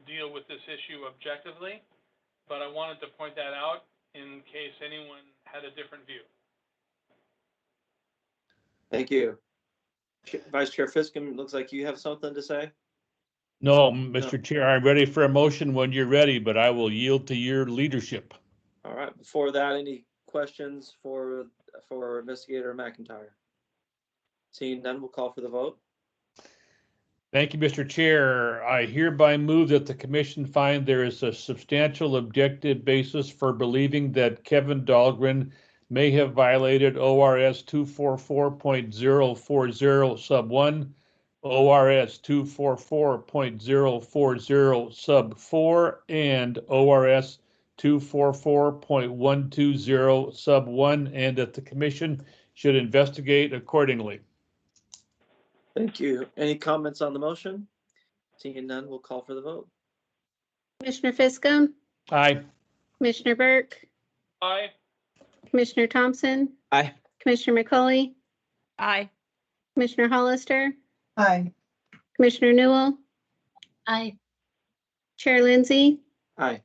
deal with this issue objectively, but I wanted to point that out in case anyone had a different view. Thank you. Vice Chair Fiskum, looks like you have something to say? No, Mr. Chair, I'm ready for a motion when you're ready, but I will yield to your leadership. All right, before that, any questions for Investigator McIntyre? Seeing none, we'll call for the vote. Thank you, Mr. Chair. I hereby move that the commission find there is a substantial objective basis for believing that Kevin Dahlgren may have violated ORS 244.040 sub 1, ORS 244.040 sub 4, and ORS 244.120 sub 1, and that the commission should investigate accordingly. Thank you. Any comments on the motion? Seeing none, we'll call for the vote. Commissioner Fiskum, Aye. Commissioner Burke, Aye. Commissioner Thompson, Aye. Commissioner McCauley, Aye. Commissioner Hollister, Aye. Commissioner Newell, Aye. Chair Lindsay. Aye.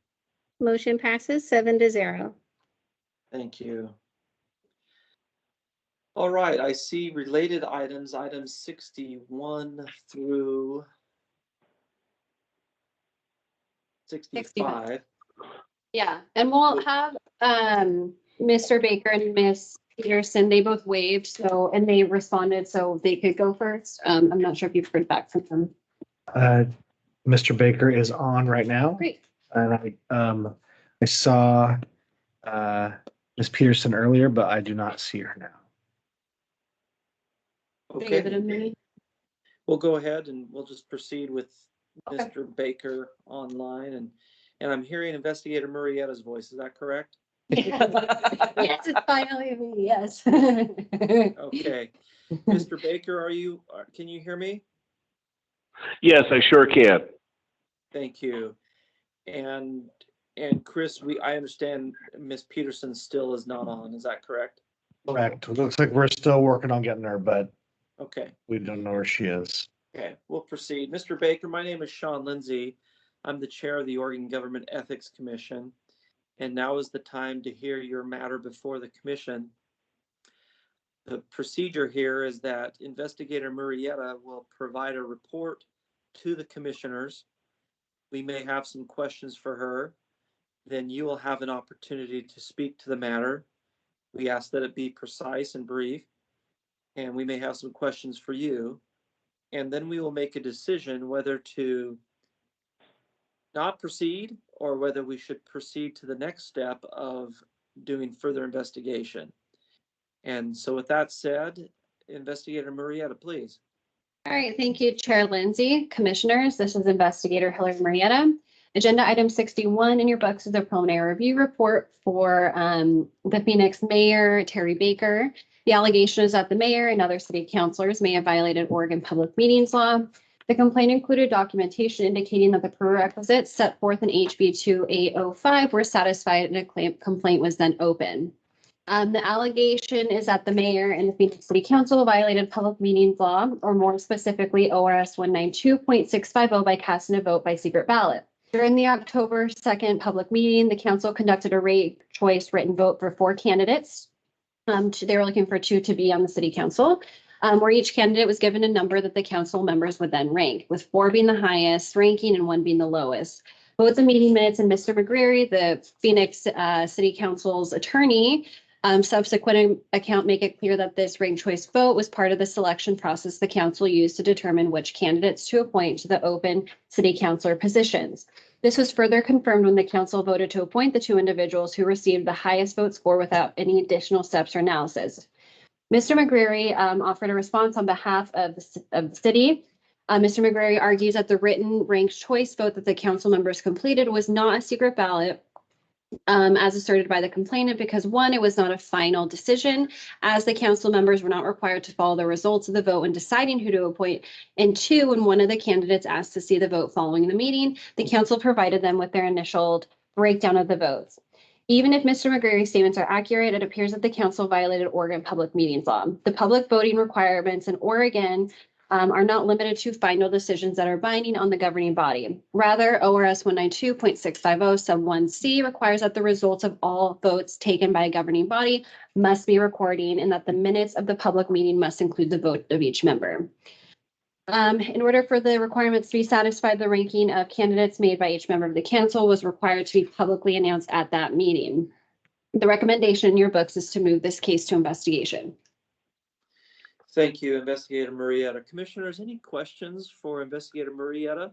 Motion passes 7-0. Thank you. All right, I see related items 61 through 65. Yeah, and we'll have Mr. Baker and Miss Peterson, they both waived, so, and they responded, so they could go first. I'm not sure if you've heard back from them. Mr. Baker is on right now. Great. And I saw Ms. Peterson earlier, but I do not see her now. Should I give it a Okay, minute? we'll go ahead and we'll just proceed with Okay. Mr. Baker online, and I'm hearing Investigator Murrietta's voice. Is that correct? Yes, it's finally me, yes. Okay. Mr. Baker, can you hear me? Yes, I sure can. Thank you. And Chris, I understand Miss Peterson still is not on. Is that correct? Correct. It looks like we're still working on getting her, but Okay. we don't know where she is. Okay, we'll proceed. Mr. Baker, my name is Sean Lindsay. I'm the chair of the Oregon Government Ethics Commission, and now is the time to hear your matter before the commission. The procedure here is that Investigator Murrieta will provide a report to the commissioners. We may have some questions for her. Then you will have an opportunity to speak to the matter. We ask that it be precise and brief, and we may have some questions for you. And then we will make a decision whether to not proceed or whether we should proceed to the next step of doing further investigation. And so with that said, Investigator Murrieta, please. All right, thank you, Chair Lindsay. Commissioners, this is Investigator Hillary Murrieta. Agenda item 61 in your books is a preliminary review report for the Phoenix Mayor, Terry Baker. The allegation is that the mayor and other city councilors may have violated Oregon Public Meetings Law. The complaint included documentation indicating that the prerequisites set forth in HB 2805 were satisfied and a complaint was then opened. The allegation is that the mayor and the Phoenix City Council violated public meetings law, or more specifically ORS 192.650 by casting a vote by secret ballot. During the October 2nd public meeting, the council conducted a ranked choice written vote for 4 candidates. They were looking for 2 to be on the city council, where each candidate was given a number that the council members would then rank, with 4 being the highest ranking and 1 being the lowest. Both the meeting minutes and Mr. McGreary, the Phoenix City Council's attorney, subsequent account make it clear that this ranked choice vote was part of the selection process the council used to determine which candidates to appoint to the open city councilor positions. This was further confirmed when the council voted to appoint the 2 individuals who received the highest vote score without any additional steps or analysis. Mr. McGreary offered a response on behalf of the city. Mr. McGreary argues that the written ranked choice vote that the council members completed was not a secret ballot, as asserted by the complainant, because 1, it was not a final decision, as the council members were not required to follow the results of the vote when deciding who to appoint, and 2, when one of the candidates asked to see the vote following the meeting, the council provided them with their initial breakdown of the votes. Even if Mr. McGreary's statements are accurate, it appears that the council violated Oregon Public Meetings Law. The public voting requirements in Oregon are not limited to final decisions that are binding on the governing body. Rather, ORS 192.650 sub 1C requires that the results of all votes taken by a governing body must be recorded and that the minutes of the public meeting must include the vote of each member. In order for the requirements to be satisfied, the ranking of candidates made by each member of the council was required to be publicly announced at that meeting. The recommendation in your books is to move this case to investigation. Thank you, Investigator Murrieta. Commissioners, any questions for Investigator Murrieta?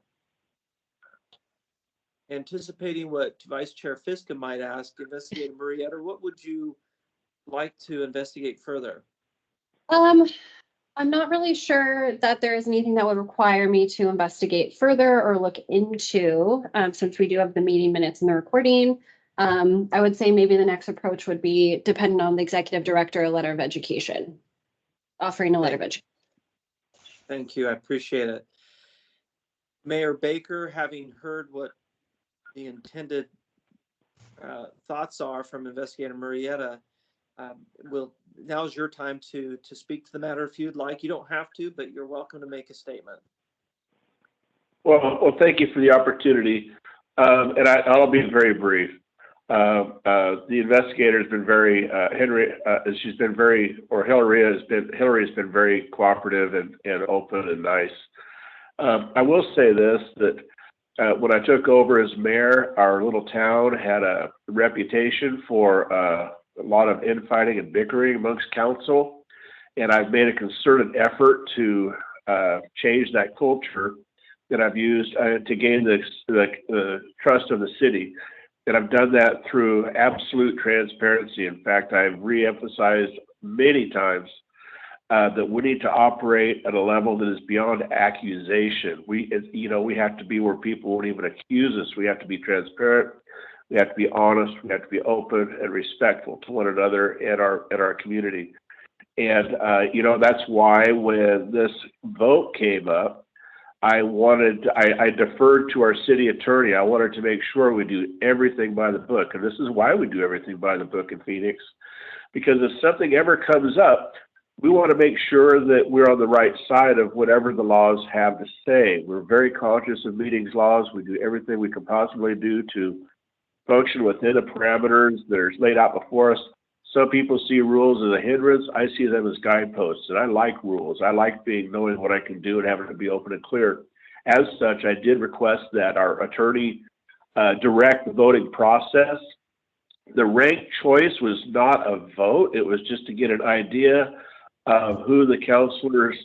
Anticipating what Vice Chair Fiska might ask, Investigator Murrieta, what would you like to investigate further? I'm not really sure that there is anything that would require me to investigate further or look into, since we do have the meeting minutes and the recording. I would say maybe the next approach would be dependent on the executive director, a letter of education, offering a letter of education. Thank you. I appreciate it. Mayor Baker, having heard what the intended thoughts are from Investigator Murrieta, now's your time to speak to the matter if you'd like. You don't have to, but you're welcome to make a statement. Well, thank you for the opportunity, and I'll be very brief. The investigator has been very Hillary has been very cooperative and open and nice. I will say this, that when I took over as mayor, our little town had a reputation for a lot of infighting and bickering amongst council. And I've made a concerted effort to change that culture that I've used to gain the trust of the city. And I've done that through absolute transparency. In fact, I've re-emphasized many times that we need to operate at a level that is beyond accusation. We have to be where people won't even accuse us. We have to be transparent. We have to be honest. We have to be open and respectful to one another and our community. And that's why when this vote came up, I deferred to our city attorney. I wanted to make sure we do everything by the book. And this is why we do everything by the book in Phoenix, because if something ever comes up, we want to make sure that we're on the right side of whatever the laws have to say. We're very conscious of meetings laws. We do everything we can possibly do to function within the parameters that are laid out before us. Some people see rules as a hindrance. I see them as guideposts, and I like rules. I like knowing what I can do and having to be open and clear. As such, I did request that our attorney direct the voting process. The ranked choice was not a vote. It was just to get an idea of who the counselors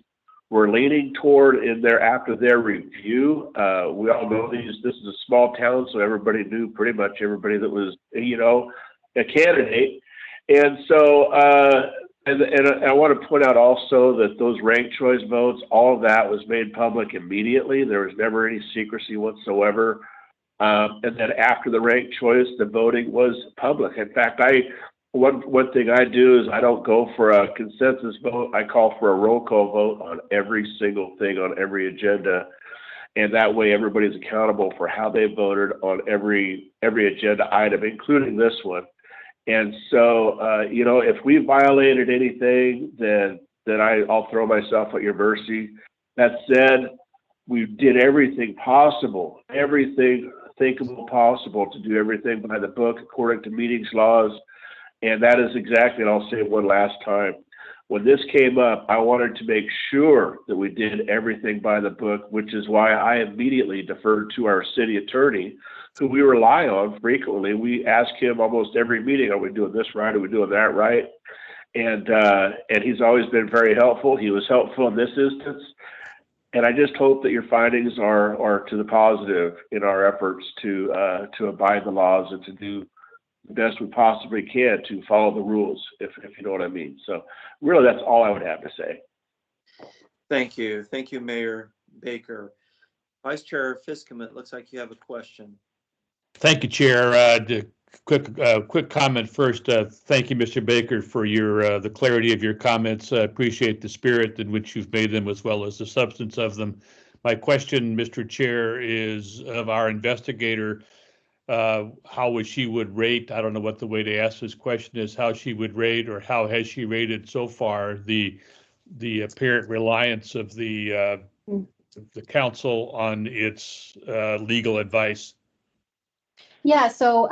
were leaning toward after their review. We all know this is a small town, so everybody knew pretty much everybody that was, a candidate. And so, and I want to point out also that those ranked choice votes, all of that was made public immediately. There was never any secrecy whatsoever. And then after the ranked choice, the voting was public. In fact, one thing I do is I don't go for a consensus vote. I call for a roll call vote on every single thing on every agenda. And that way everybody's accountable for how they voted on every agenda item, including this one. And so, if we violated anything, then I'll throw myself at your mercy. That said, we did everything possible, everything thinkable possible to do everything by the book according to meetings laws. And that is exactly, and I'll say it one last time. When this came up, I wanted to make sure that we did everything by the book, which is why I immediately deferred to our city attorney, who we rely on frequently. We ask him almost every meeting, are we doing this right? Are we doing that right? And he's always been very helpful. He was helpful in this instance. And I just hope that your findings are to the positive in our efforts to abide the laws and to do the best we possibly can to follow the rules, if you know what I mean. So really, that's all I would have to say. Thank you. Thank you, Mayor Baker. Vice Chair Fiscom, it looks like you have a question. Thank you, Chair. Quick comment first. Thank you, Mr. Baker, for the clarity of your comments. I appreciate the spirit in which you've made them as well as the substance of them. My question, Mr. Chair, is of our investigator, how she would rate, I don't know what the way to ask this question is, how she would rate or how has she rated so far the apparent reliance of the council on its legal advice. Yeah, so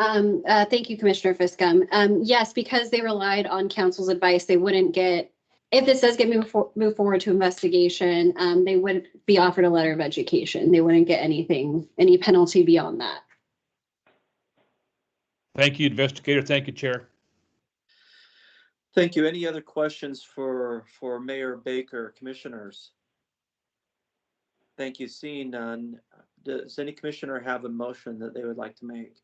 thank you, Commissioner Fiscom. Yes, because they relied on council's advice, they wouldn't get, if this does get moved forward to investigation, they would be offered a letter of education. They wouldn't get any penalty beyond that. Thank you, investigator. Thank you, Chair. Thank you. Any other questions for Mayor Baker, commissioners? Thank you. Seeing none, does any commissioner have a motion that they would like to make?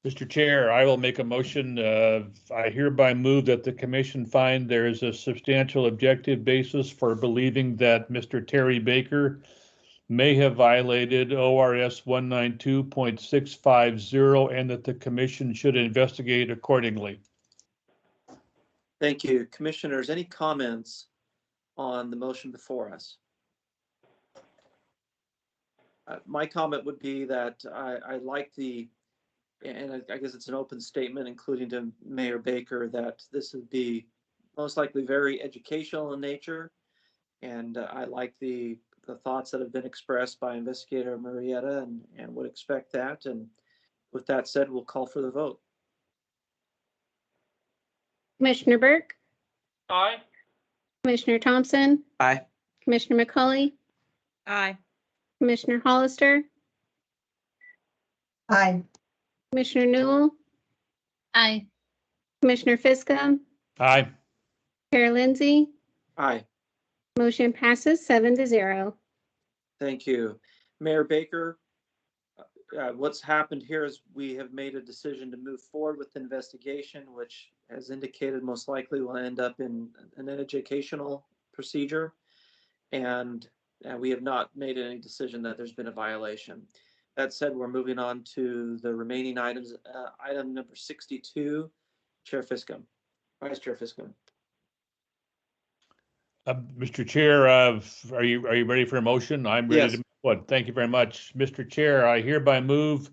Mr. Chair, I will make a motion. I hereby move that the commission find there is a substantial objective basis for believing that Mr. Terry Baker may have violated ORS 192.650 and that the commission should investigate accordingly. Thank you. Commissioners, any comments on the motion before us? My comment would be that I like and I guess it's an open statement, including to Mayor Baker, that this would be most likely very educational in nature. And I like the thoughts that have been expressed by Investigator Marietta and would expect that. And with that said, we'll call for the vote. Commissioner Burke? Aye. Commissioner Thompson? Aye. Commissioner McCauley? Aye. Commissioner Hollister? Aye. Commissioner Newell, Aye. Commissioner Fiscum, Aye. Chair Lindsay, Aye, motion passes 7-0. thank you. Mayor Baker, what's happened here is we have made a decision to move forward with the investigation, which has indicated most likely will end up in an educational procedure. And we have not made any decision that there's been a violation. That said, we're moving on to the remaining items. Item number 62, Chair Fiscum, Vice Chair Fiscum. Mr. Chair, are you ready for a motion? I'm ready Yes. to. What? Thank you very much. Mr. Chair, I hereby move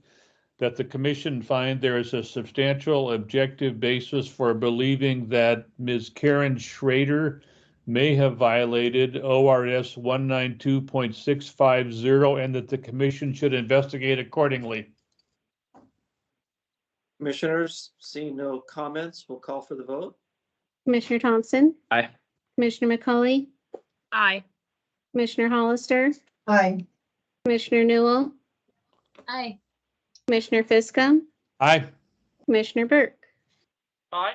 that the commission find there is a substantial objective basis for believing that Ms. Karen Schrader may have violated ORS 192.650 and that the commission should investigate accordingly. Commissioners, seeing no comments, we'll call for the vote. Commissioner Thompson, Aye. Commissioner McCauley, Aye. Commissioner Hollister, Aye. Commissioner Newell, Aye. Commissioner Fiscum, Aye. Commissioner Burke, Aye.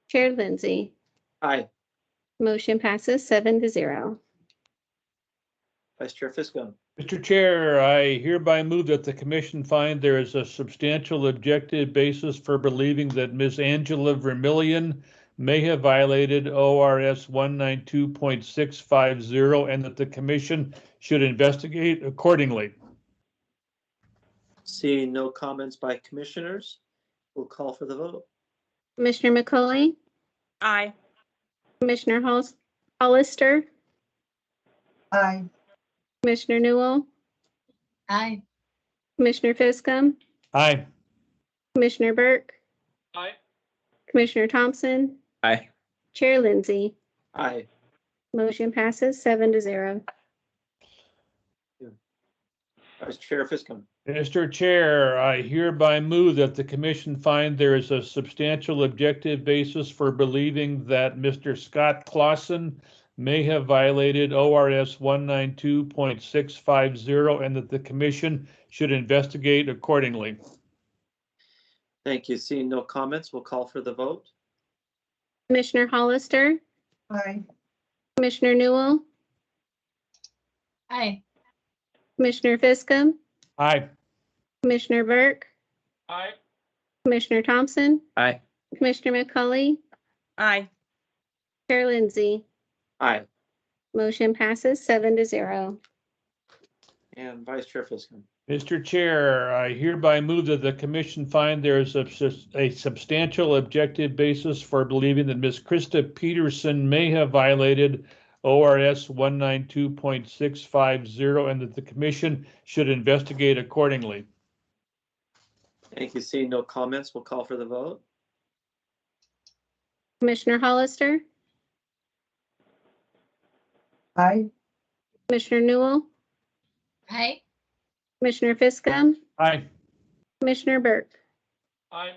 Chair Lindsay, Aye. motion passes 7-0. Vice Chair Fiscum. Mr. Chair, I hereby move that the commission find there is a substantial objective basis for believing that Ms. Angela Vermillion may have violated ORS 192.650 and that the commission should investigate accordingly. Seeing no comments by commissioners, we'll call for the vote. Commissioner McCauley, Aye. Commissioner Hollister, Aye. Commissioner Newell, Aye. Commissioner Fiscum, Aye. Commissioner Burke, Aye. Commissioner Thompson, Aye. Chair Lindsay, Aye. motion passes 7-0. Vice Chair Fiscum. Mr. Chair, I hereby move that the commission find there is a substantial objective basis for believing that Mr. Scott Clausen may have violated ORS 192.650 and that the commission should investigate accordingly. Thank you. Seeing no comments, we'll call for the vote. Commissioner Hollister, Aye. Commissioner Newell, Aye. Commissioner Fiscum, Aye. Commissioner Burke, Aye. Commissioner Thompson, Aye. Commissioner McCauley, Aye. Chair Lindsay, Aye. motion passes 7-0. And Vice Chair Fiscum. Mr. Chair, I hereby move that the commission find there is a substantial objective basis for believing that Ms. Krista Peterson may have violated ORS 192.650 and that the commission should investigate accordingly. Thank you. Seeing no comments, we'll call for the vote. Commissioner Hollister, Aye. Commissioner Newell, Aye. Commissioner Fiscum, Aye. Commissioner Burke, Aye.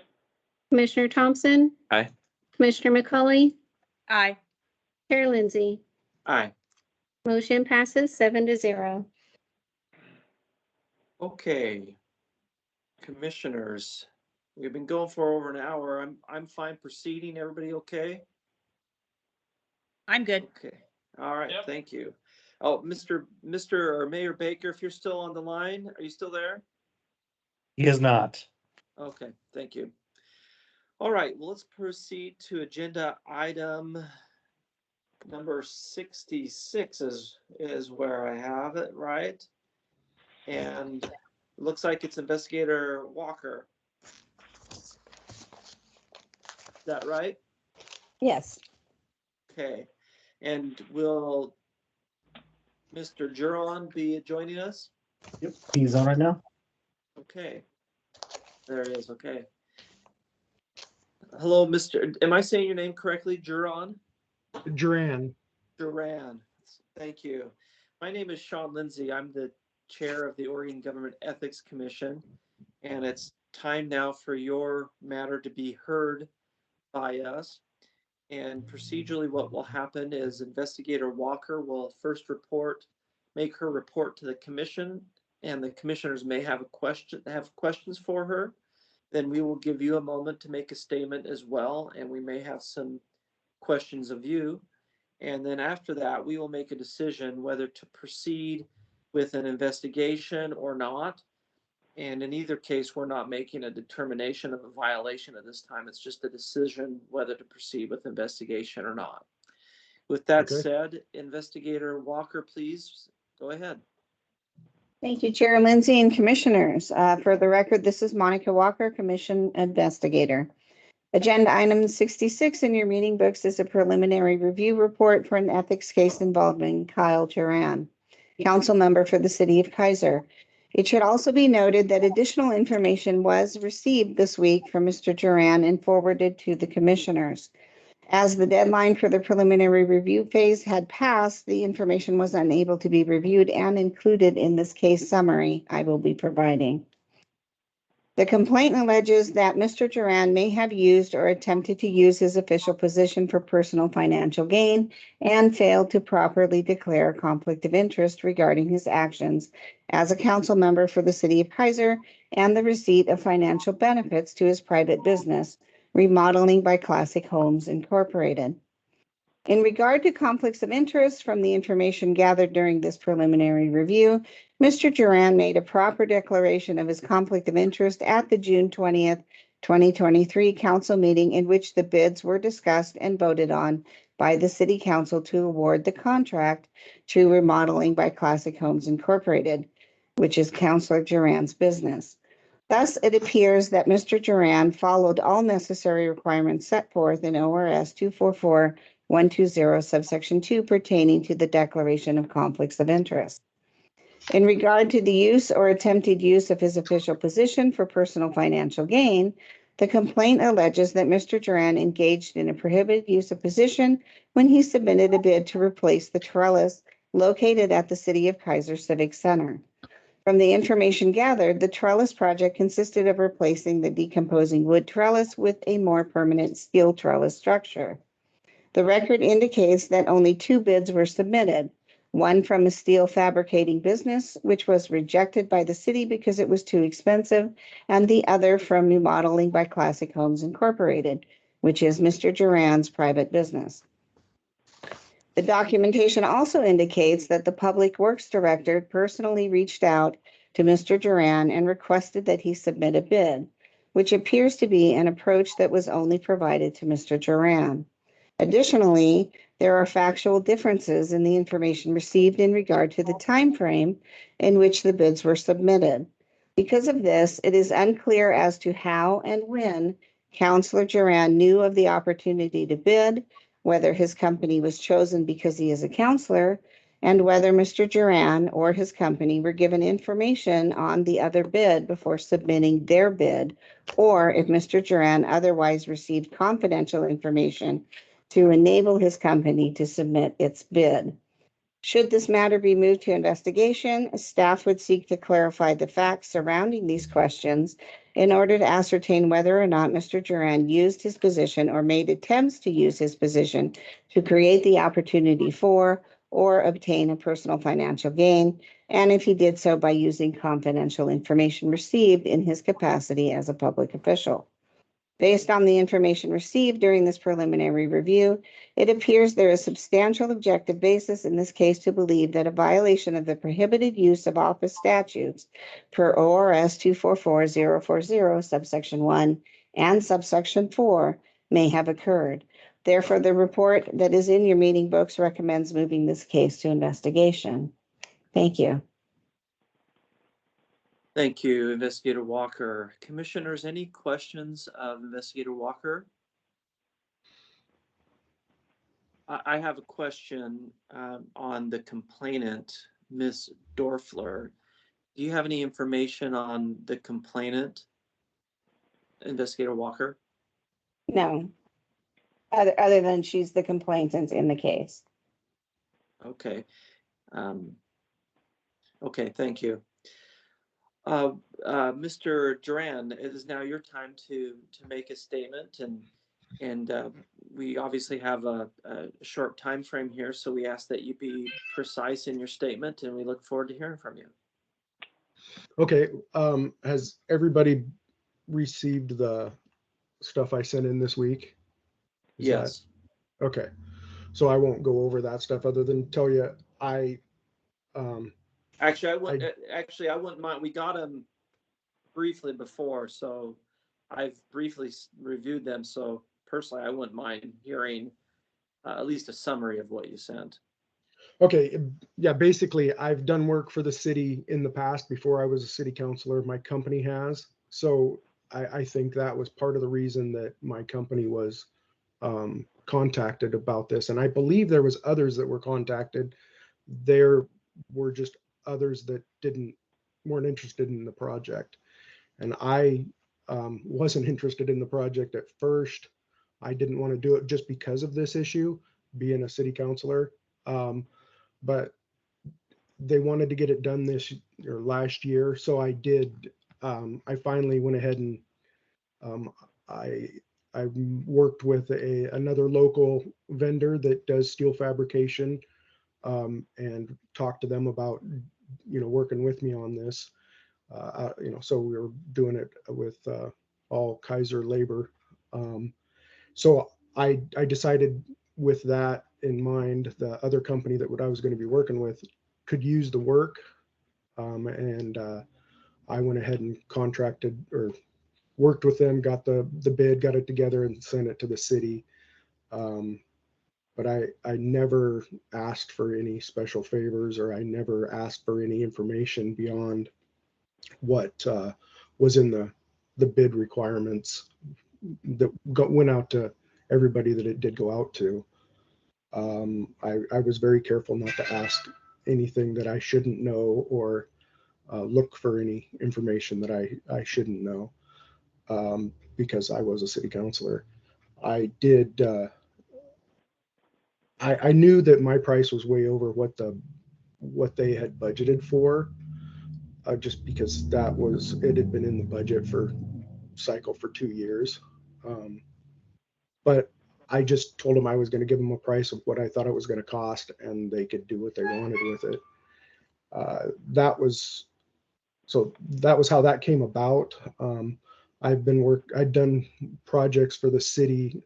Commissioner Thompson, Aye. Commissioner McCauley, Aye. Chair Lindsay, Aye. motion passes 7-0. Okay. Commissioners, we've been going for over an hour. I'm fine proceeding. Everybody okay? I'm good. Okay. All right. Yep. Thank you. Oh, Mr. or Mayor Baker, if you're still on the line, are you still there? He is not. Okay, thank you. All right, well, let's proceed to agenda item number 66 is where I have it, right? And it looks like it's Investigator Walker. Is that right? Yes. Okay, and will Mr. Juron be joining us? Yep, he's on right now. Okay, there he is, okay. Hello, am I saying your name correctly, Juron? Duran. Duran, thank you. My name is Sean Lindsay. I'm the chair of the Oregon Government Ethics Commission, and it's time now for your matter to be heard by us. And procedurally, what will happen is Investigator Walker will first make her report to the commission, and the commissioners may have questions for her, then we will give you a moment to make a statement as well, and we may have some questions of you. And then after that, we will make a decision whether to proceed with an investigation or not. And in either case, we're not making a determination of a violation at this time. It's just a decision whether to proceed with investigation or not. With that Okay. said, Investigator Walker, please go ahead. Thank you, Chair Lindsay and Commissioners. For the record, this is Monica Walker, Commission Investigator. Agenda item 66 in your meeting books is a preliminary review report for an ethics case involving Kyle Duran, council member for the city of Kaiser. It should also be noted that additional information was received this week from Mr. Duran and forwarded to the commissioners. As the deadline for the preliminary review phase had passed, the information was unable to be reviewed and included in this case summary I will be providing. The complaint alleges that Mr. Duran may have used or attempted to use his official position for personal financial gain and failed to properly declare a conflict of interest regarding his actions as a council member for the city of Kaiser and the receipt of financial benefits to his private business, Remodeling by Classic Homes Incorporated. In regard to conflicts of interest from the information gathered during this preliminary review, Mr. Duran made a proper declaration of his conflict of interest at the June 20th, 2023 council meeting in which the bids were discussed and voted on by the city council to award the contract to Remodeling by Classic Homes Incorporated, which is Councilor Duran's business. Thus, it appears that Mr. Duran followed all necessary requirements set forth in ORS 244-120 subsection 2 pertaining to the declaration of conflicts of interest. In regard to the use or attempted use of his official position for personal financial gain, the complaint alleges that Mr. Duran engaged in a prohibited use of position when he submitted a bid to replace the trellis located at the City of Kaiser Civic Center. From the information gathered, the trellis project consisted of replacing the decomposing wood trellis with a more permanent steel trellis structure. The record indicates that only 2 bids were submitted, one from a steel fabricating business, which was rejected by the city because it was too expensive, and the other from Remodeling by Classic Homes Incorporated, which is Mr. Duran's private business. The documentation also indicates that the Public Works Director personally reached out to Mr. Duran and requested that he submit a bid, which appears to be an approach that was only provided to Mr. Duran. Additionally, there are factual differences in the information received in regard to the time frame in which the bids were submitted. Because of this, it is unclear as to how and when Councilor Duran knew of the opportunity to bid, whether his company was chosen because he is a councilor, and whether Mr. Duran or his company were given information on the other bid before submitting their bid, or if Mr. Duran otherwise received confidential information to enable his company to submit its bid. Should this matter be moved to investigation, staff would seek to clarify the facts surrounding these questions in order to ascertain whether or not Mr. Duran used his position or made attempts to use his position to create the opportunity for or obtain a personal financial gain, and if he did so by using confidential information received in his capacity as a public official. Based on the information received during this preliminary review, it appears there is substantial objective basis in this case to believe that a violation of the prohibited use of office statutes per ORS 244040 subsection 1 and subsection 4 may have occurred. Therefore, the report that is in your meeting books recommends moving this case to investigation. Thank you. Thank you, Investigator Walker. Commissioners, any questions of Investigator Walker? I have a question on the complainant, Ms. Dorfler. Do you have any information on the complainant, Investigator Walker? No, other than she's the complainant in the case. Okay. Okay, thank you. Mr. Duran, it is now your time to make a statement, and we obviously have a short time frame here, so we ask that you be precise in your statement, and we look forward to hearing from you. Okay, has everybody received the stuff I sent in this week? Is that- Yes. Okay, so I won't go over that stuff other than tell you, Actually, I wouldn't mind. We got them briefly before, so I've briefly reviewed them. So personally, I wouldn't mind hearing at least a summary of what you sent. okay, yeah, basically, I've done work for the city in the past before I was a city councilor. My company has. So I think that was part of the reason that my company was contacted about this. And I believe there was others that were contacted. There were just others that weren't interested in the project. And I wasn't interested in the project at first. I didn't want to do it just because of this issue, being a city councilor. But they wanted to get it done this or last year, so I did. I finally went ahead and I worked with another local vendor that does steel fabrication, and talked to them about working with me on this. So we were doing it with all Kaiser labor. So I decided with that in mind, the other company that I was going to be working with could use the work. And I went ahead and contracted or worked with them, got the bid, got it together and sent it to the city. But I never asked for any special favors, or I never asked for any information beyond what was in the bid requirements that went out to everybody that it did go out to. I was very careful not to ask anything that I shouldn't know, or look for any information that I shouldn't know, because I was a city councilor. I did. I knew that my price was way over what they had budgeted for, just because it had been in the budget cycle for 2 years. But I just told them I was going to give them a price of what I thought it was going to cost, and they could do what they wanted with it. That was how that came about. I'd done projects for the city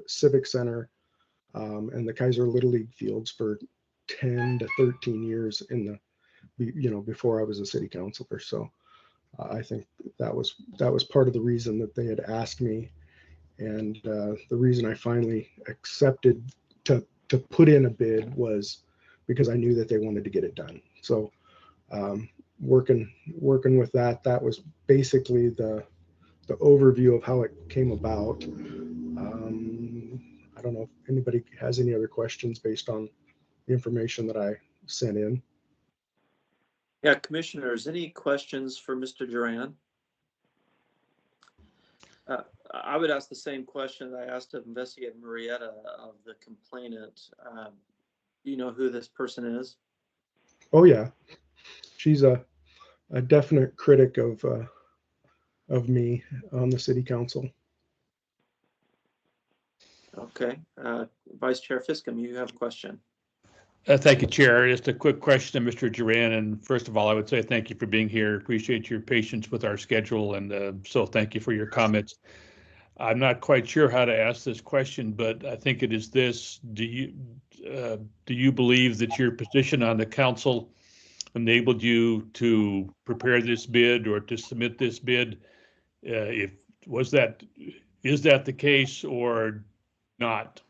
civic center, and the Kaiser Little League fields for 10 to 13 years before I was a city councilor. So I think that was part of the reason that they had asked me. And the reason I finally accepted to put in a bid was because I knew that they wanted to get it done. So working with that was basically the overview of how it came about. I don't know if anybody has any other questions based on the information that I sent in. Yeah, commissioners, any questions for Mr. Duran? I would ask the same question that I asked of Investigator Marietta of the complainant. Do you know who this person is? Oh yeah, she's a definite critic of me on the city council. Okay, Vice Chair Fiscom, you have a question. Thank you, Chair. Just a quick question to Mr. Duran. And first of all, I would say thank you for being here. Appreciate your patience with our schedule. And so thank you for your comments. I'm not quite sure how to ask this question, but I think it is this. Do you believe that your position on the council enabled you to prepare this bid or to submit this bid? Is that the case or not?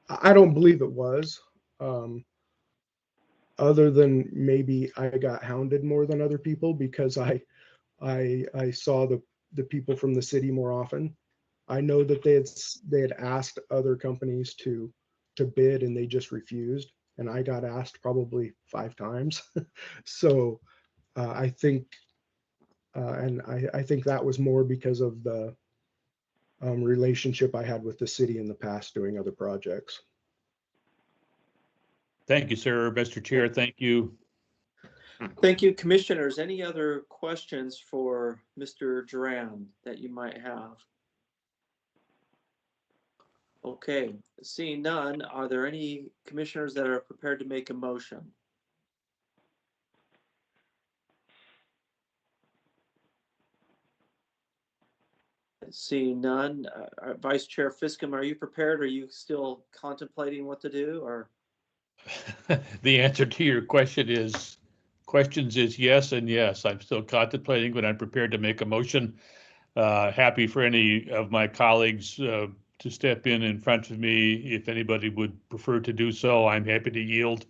I don't believe it was. Other than maybe I got hounded more than other people because I saw the people from the city more often. I know that they had asked other companies to bid and they just refused, and I got asked probably 5 times. So I think I think that was more because of the relationship I had with the city in the past doing other projects. Thank you, sir. Mr. Chair, thank you. Thank you, commissioners. Any other questions for Mr. Duran that you might have? Okay, seeing none, are there any commissioners that are prepared to make a motion? Seeing none, Vice Chair Fiscum, are you prepared? Are you still contemplating what to do, or? The answer to your questions is yes and yes. I'm still contemplating, but I'm prepared to make a motion. Happy for any of my colleagues to step in front of me. If anybody would prefer to do so, I'm happy to yield.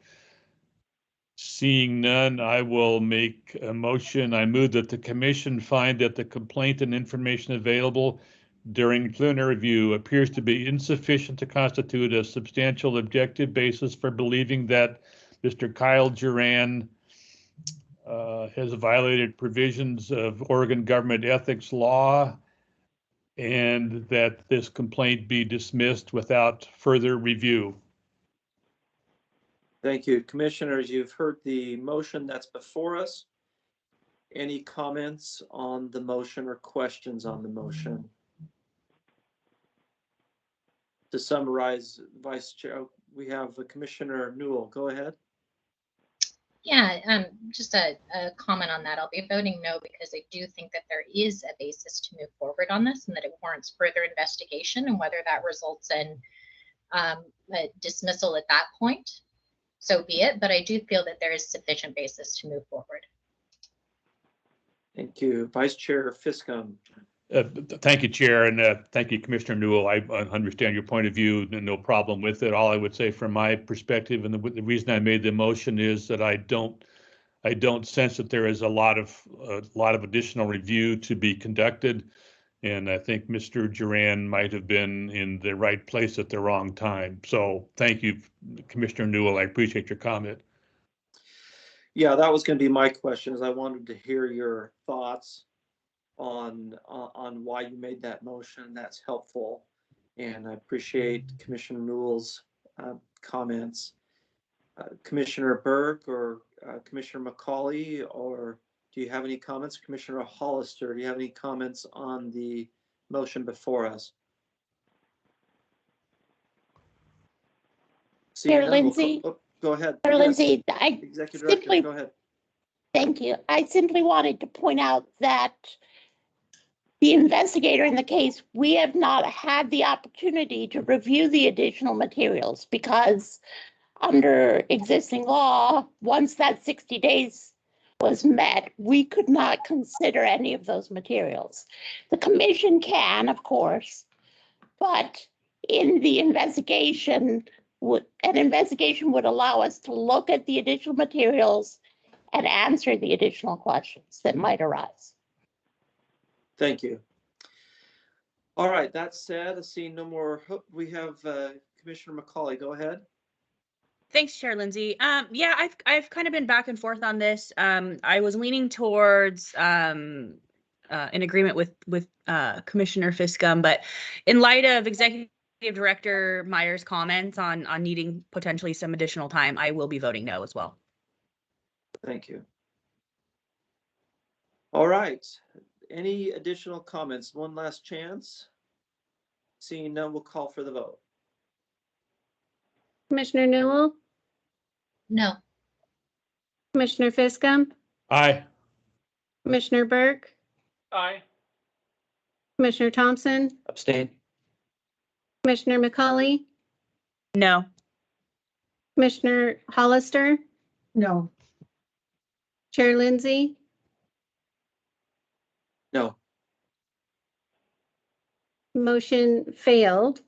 Seeing none, I will make a motion. I move that the commission find that the complaint and information available during preliminary review appears to be insufficient to constitute a substantial objective basis for believing that Mr. Kyle Duran has violated provisions of Oregon government ethics law, and that this complaint be dismissed without further review. Thank you. Commissioners, you've heard the motion that's before us. Any comments on the motion or questions on the motion? To summarize, Vice Chair, we have Commissioner Newell. Go ahead. Yeah, just a comment on that. I'll be voting no because I do think that there is a basis to move forward on this and that it warrants further investigation, and whether that results in a dismissal at that point, so be it. But I do feel that there is sufficient basis to move forward. Thank you. Vice Chair Fiscum. Thank you, Chair, and thank you, Commissioner Newell. I understand your point of view, and no problem with it. All I would say from my perspective, and the reason I made the motion is that I don't sense that there is a lot of additional review to be conducted, and I think Mr. Duran might have been in the right place at the wrong time. So thank you, Commissioner Newell. I appreciate your comment. Yeah, that was going to be my question. Is I wanted to hear your thoughts on why you made that motion. That's helpful, and I appreciate Commissioner Newell's comments. Commissioner Burke or Commissioner McCauley, or do you have any comments? Commissioner Hollister, do you have any comments on the motion before us? Chair Lindsay. Go ahead. Chair Lindsay, Executive Director, go ahead. Thank you. I simply wanted to point out that the investigator in the case, we have not had the opportunity to review the additional materials because under existing law, once that 60 days was met, we could not consider any of those materials. The commission can, of course, but in the investigation, an investigation would allow us to look at the additional materials and answer the additional questions that might arise. Thank you. All right, that said, seeing no more, we have Commissioner McCauley. Go ahead. Thanks, Chair Lindsay. Yeah, I've kind of been back and forth on this. I was leaning towards in agreement with Commissioner Fiscum, but in light of Executive Director Meyer's comments on needing potentially some additional time, I will be voting no as well. Thank you. All right. Any additional comments? One last chance. Seeing none, we'll call for the vote. Commissioner Newell, No. Commissioner Fiscum, Aye. Commissioner Burke, Aye. Commissioner Thompson, Abstain. Commissioner McCauley, No. Commissioner Hollister, No. Chair Lindsay, No. motion failed.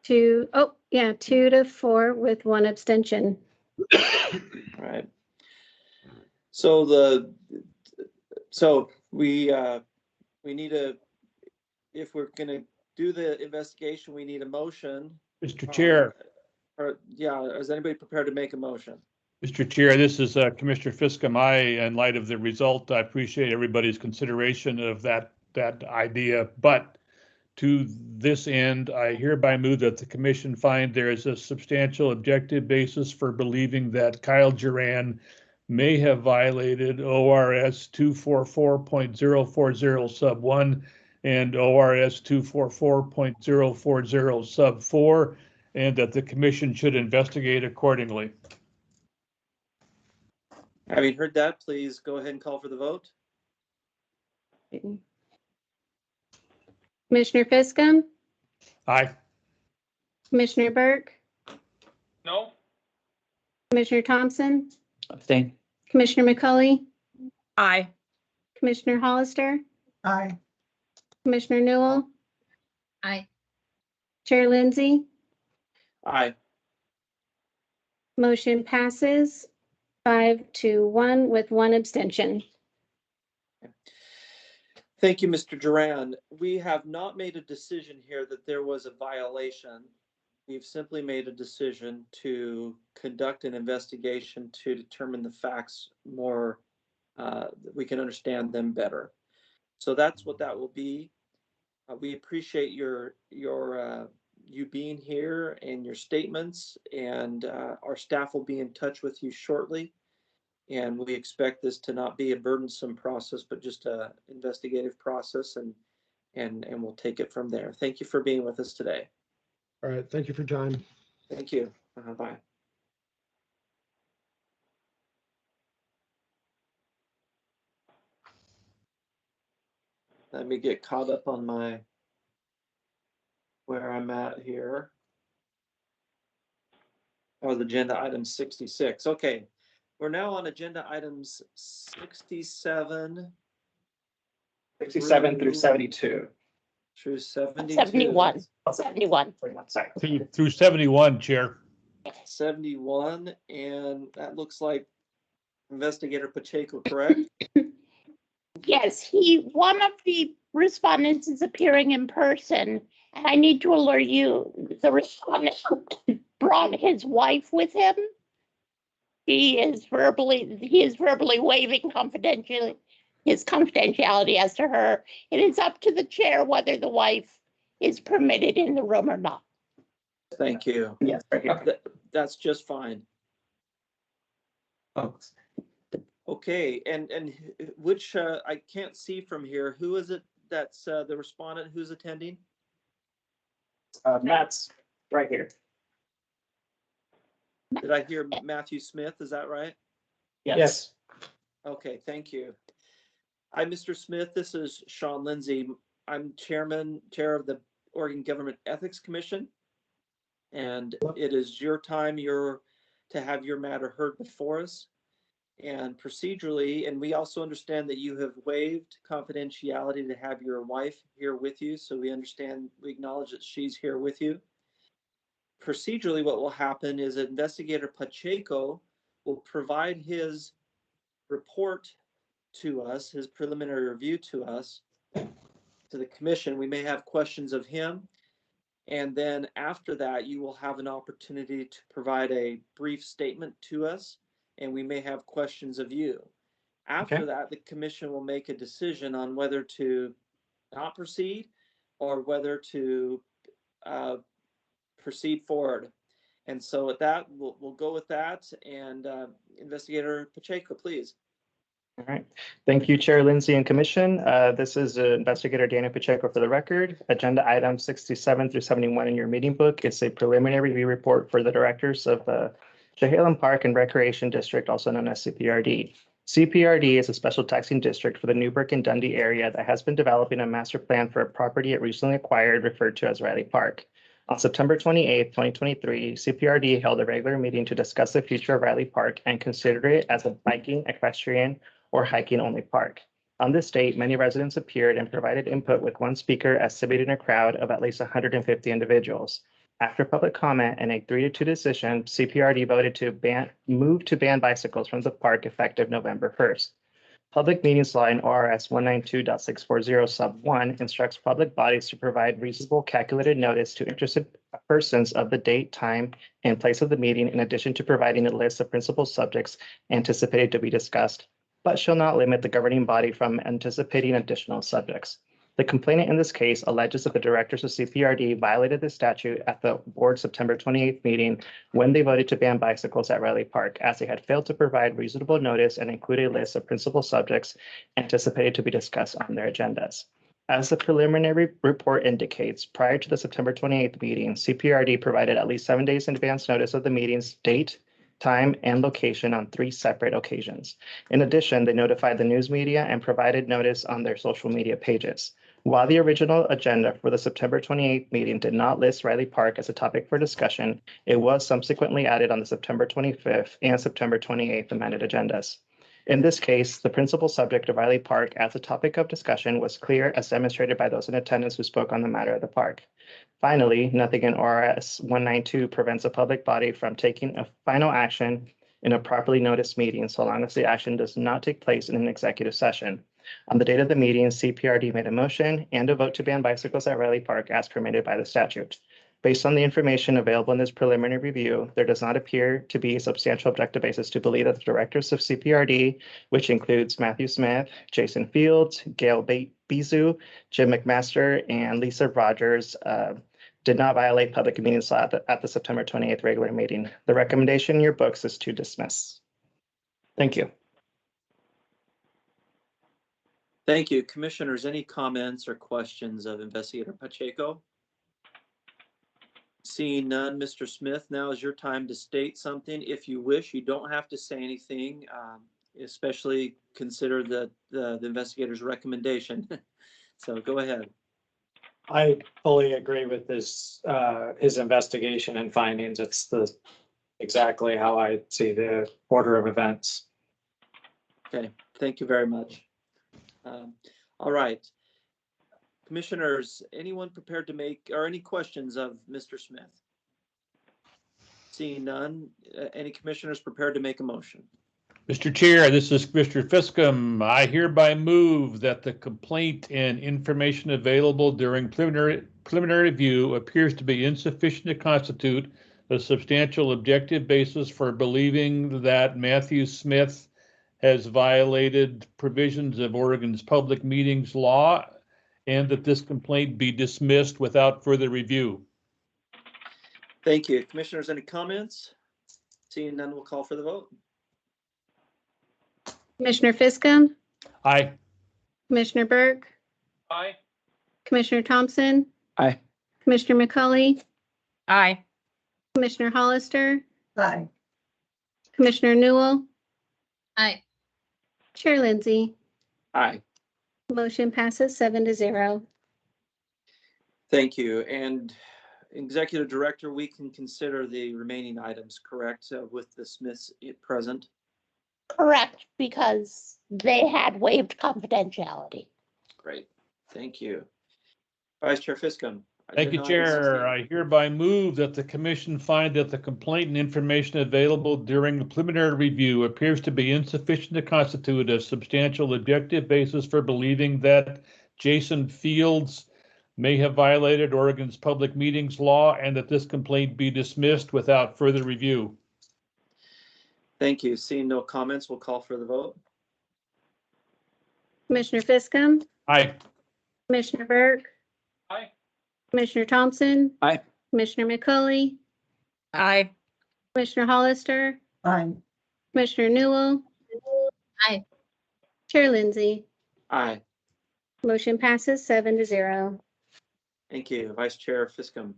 2 to 4 with 1 abstention. All right. So we need if we're going to do the investigation, we need a motion. Mr. Chair. Is anybody prepared to make a motion? Mr. Chair, this is Commissioner Fiscum. In light of the result, I appreciate everybody's consideration of that idea. But to this end, I hereby move that the commission find there is a substantial objective basis for believing that Kyle Duran may have violated ORS 244.040 sub 1 and ORS 244.040 sub 4, and that the commission should investigate accordingly. Having heard that, please go ahead and call for the vote. Commissioner Fiscum, Aye. Commissioner Burke, No? Commissioner Thompson, Abstain. Commissioner McCauley, Aye. Commissioner Hollister, Aye. Commissioner Newell, Aye. Chair Lindsay, Aye. motion passes 5-1 with one abstention. Thank you, Mr. Duran. We have not made a decision here that there was a violation. We've simply made a decision to conduct an investigation to determine the facts more, that we can understand them better. So that's what that will be. We appreciate you being here and your statements, and our staff will be in touch with you shortly. And we expect this to not be a burdensome process, but just a investigative process, and we'll take it from there. Thank you for being with us today. All right, thank you for your time. Thank you. Bye. Let me get caught up on where I'm at here. Oh, the agenda item 66. Okay, we're now on agenda items 67. 67 through 72. Through 72. 71. 71. Sorry. Through 71, Chair. 71, and that looks like Investigator Pacheco, correct? Yes, one of the respondents is appearing in person, and I need to alert you, the respondent brought his wife with him. He is verbally waiving his confidentiality as to her. It is up to the chair whether the wife is permitted in the room or not. Thank you. Yes, right here. That's just fine. Oh. Okay, and which, I can't see from here, who is it that's the respondent who's attending? Matt's right here. Did I hear Matthew Smith? Is that right? Yes. Okay, thank you. Hi, Mr. Smith. This is Sean Lindsay. I'm chair of the Oregon Government Ethics Commission. And it is your time to have your matter heard before us. And procedurally, and we also understand that you have waived confidentiality to have your wife here with you. So we acknowledge that she's here with you. Procedurally, what will happen is Investigator Pacheco will provide his report to us, his preliminary review to us, to the commission. We may have questions of him. And then after that, you will have an opportunity to provide a brief statement to us, and we may have questions of you. After that, the commission will make a decision on whether to not proceed or whether to proceed forward. And so with that, we'll go with that. And Investigator Pacheco, please. All right. Thank you, Chair Lindsay and Commission. This is Investigator Daniel Pacheco for the record. Agenda item 67 through 71 in your meeting book. It's a preliminary review report for the directors of the Chehalem Park and Recreation District, also known as CPRD. CPRD is a special taxing district for the Newburgh and Dundee area that has been developing a master plan for a property it recently acquired referred to as Riley Park. On September 28, 2023, CPRD held a regular meeting to discuss the future of Riley Park and consider it as a biking, equestrian, or hiking-only park. On this date, many residents appeared and provided input, with one speaker estimating a crowd of at least 150 individuals. After public comment and a 3-2 decision, CPRD voted to move to ban bicycles from the park effective November 1st. Public Meetings Law in ORS 192.640 sub 1 instructs public bodies to provide reasonable calculated notice to interested persons of the date, time, and place of the meeting, in addition to providing a list of principal subjects anticipated to be discussed, but shall not limit the governing body from anticipating additional subjects. The complainant in this case alleges that the directors of CPRD violated the statute at the board's September 28th meeting when they voted to ban bicycles at Riley Park, as they had failed to provide reasonable notice and include a list of principal subjects anticipated to be discussed on their agendas. As the preliminary report indicates, prior to the September 28th meeting, CPRD provided at least 7 days in advance notice of the meeting's date, time, and location on 3 separate occasions. In addition, they notified the news media and provided notice on their social media pages. While the original agenda for the September 28th meeting did not list Riley Park as a topic for discussion, it was subsequently added on the September 25th and September 28th amended agendas. In this case, the principal subject of Riley Park as a topic of discussion was clear, as demonstrated by those in attendance who spoke on the matter of the park. Finally, nothing in ORS 192 prevents a public body from taking a final action in a properly noticed meeting, so long as the action does not take place in an executive session. On the date of the meeting, CPRD made a motion and a vote to ban bicycles at Riley Park as permitted by the statute. Based on the information available in this preliminary review, there does not appear to be a substantial objective basis to believe that the directors of CPRD, which includes Matthew Smith, Jason Fields, Gail Bizu, Jim McMaster, and Lisa Rogers, did not violate public meetings law at the September 28th regular meeting. The recommendation in your books is to dismiss. Thank you. Thank you. Commissioners, any comments or questions of Investigator Pacheco? Seeing none, Mr. Smith, now is your time to state something. If you wish, you don't have to say anything, especially consider the investigator's recommendation. So go ahead. I fully agree with his investigation and findings. It's exactly how I see the order of events. Okay, thank you very much. All right. Commissioners, anyone prepared to make, or any questions of Mr. Smith? Seeing none, any commissioners prepared to make a motion? Mr. Chair, this is Mr. Fiscum. I hereby move that the complaint and information available during preliminary review appears to be insufficient to constitute a substantial objective basis for believing that Matthew Smith has violated provisions of Oregon's public meetings law, and that this complaint be dismissed without further review. Thank you. Commissioners, any comments? Seeing none, we'll call for the vote. Commissioner Fiscum, Aye. Commissioner Burke, Aye. Commissioner Thompson, Aye. Commissioner McCauley, Aye. Commissioner Hollister, Aye. Commissioner Newell, Aye. Chair Lindsay. Aye. Motion passes 7-0. Thank you. And Executive Director, we can consider the remaining items, correct, with the Smiths present? Correct, because they had waived confidentiality. Great. Thank you. Vice Chair Fiscum. Thank you, Chair. I hereby move that the commission find that the complaint and information available during the preliminary review appears to be insufficient to constitute a substantial objective basis for believing that Jason Fields may have violated Oregon's public meetings law, and that this complaint be dismissed without further review. Thank you. Seeing no comments, we'll call for the vote. Commissioner Fiscum, Aye. Commissioner Burke, Aye. Commissioner Thompson, Aye. Commissioner McCauley, Aye. Commissioner Hollister, Aye. Commissioner Newell, Aye. Chair Lindsay. Aye. Motion passes 7-0. Thank you. Vice Chair Fiscum.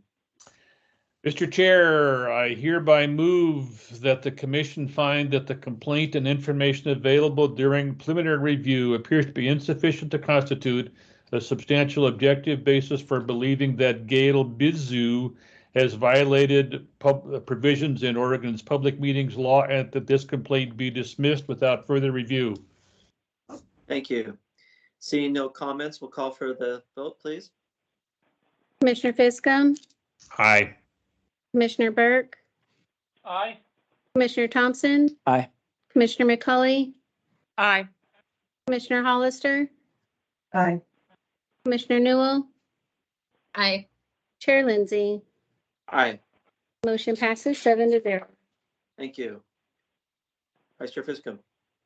Mr. Chair, I hereby move that the commission find that the complaint and information available during preliminary review appears to be insufficient to constitute a substantial objective basis for believing that Gail Bizu has violated provisions in Oregon's public meetings law, and that this complaint be dismissed without further review. Thank you. Seeing no comments, we'll call for the vote, please. Commissioner Fiscum, Aye. Commissioner Burke, Aye. Commissioner Thompson, Aye. Commissioner McCauley, Aye. Commissioner Hollister, Aye. Commissioner Newell, Aye. Chair Lindsay. Aye. Motion passes 7-0. Thank you. Vice Chair Fiscum.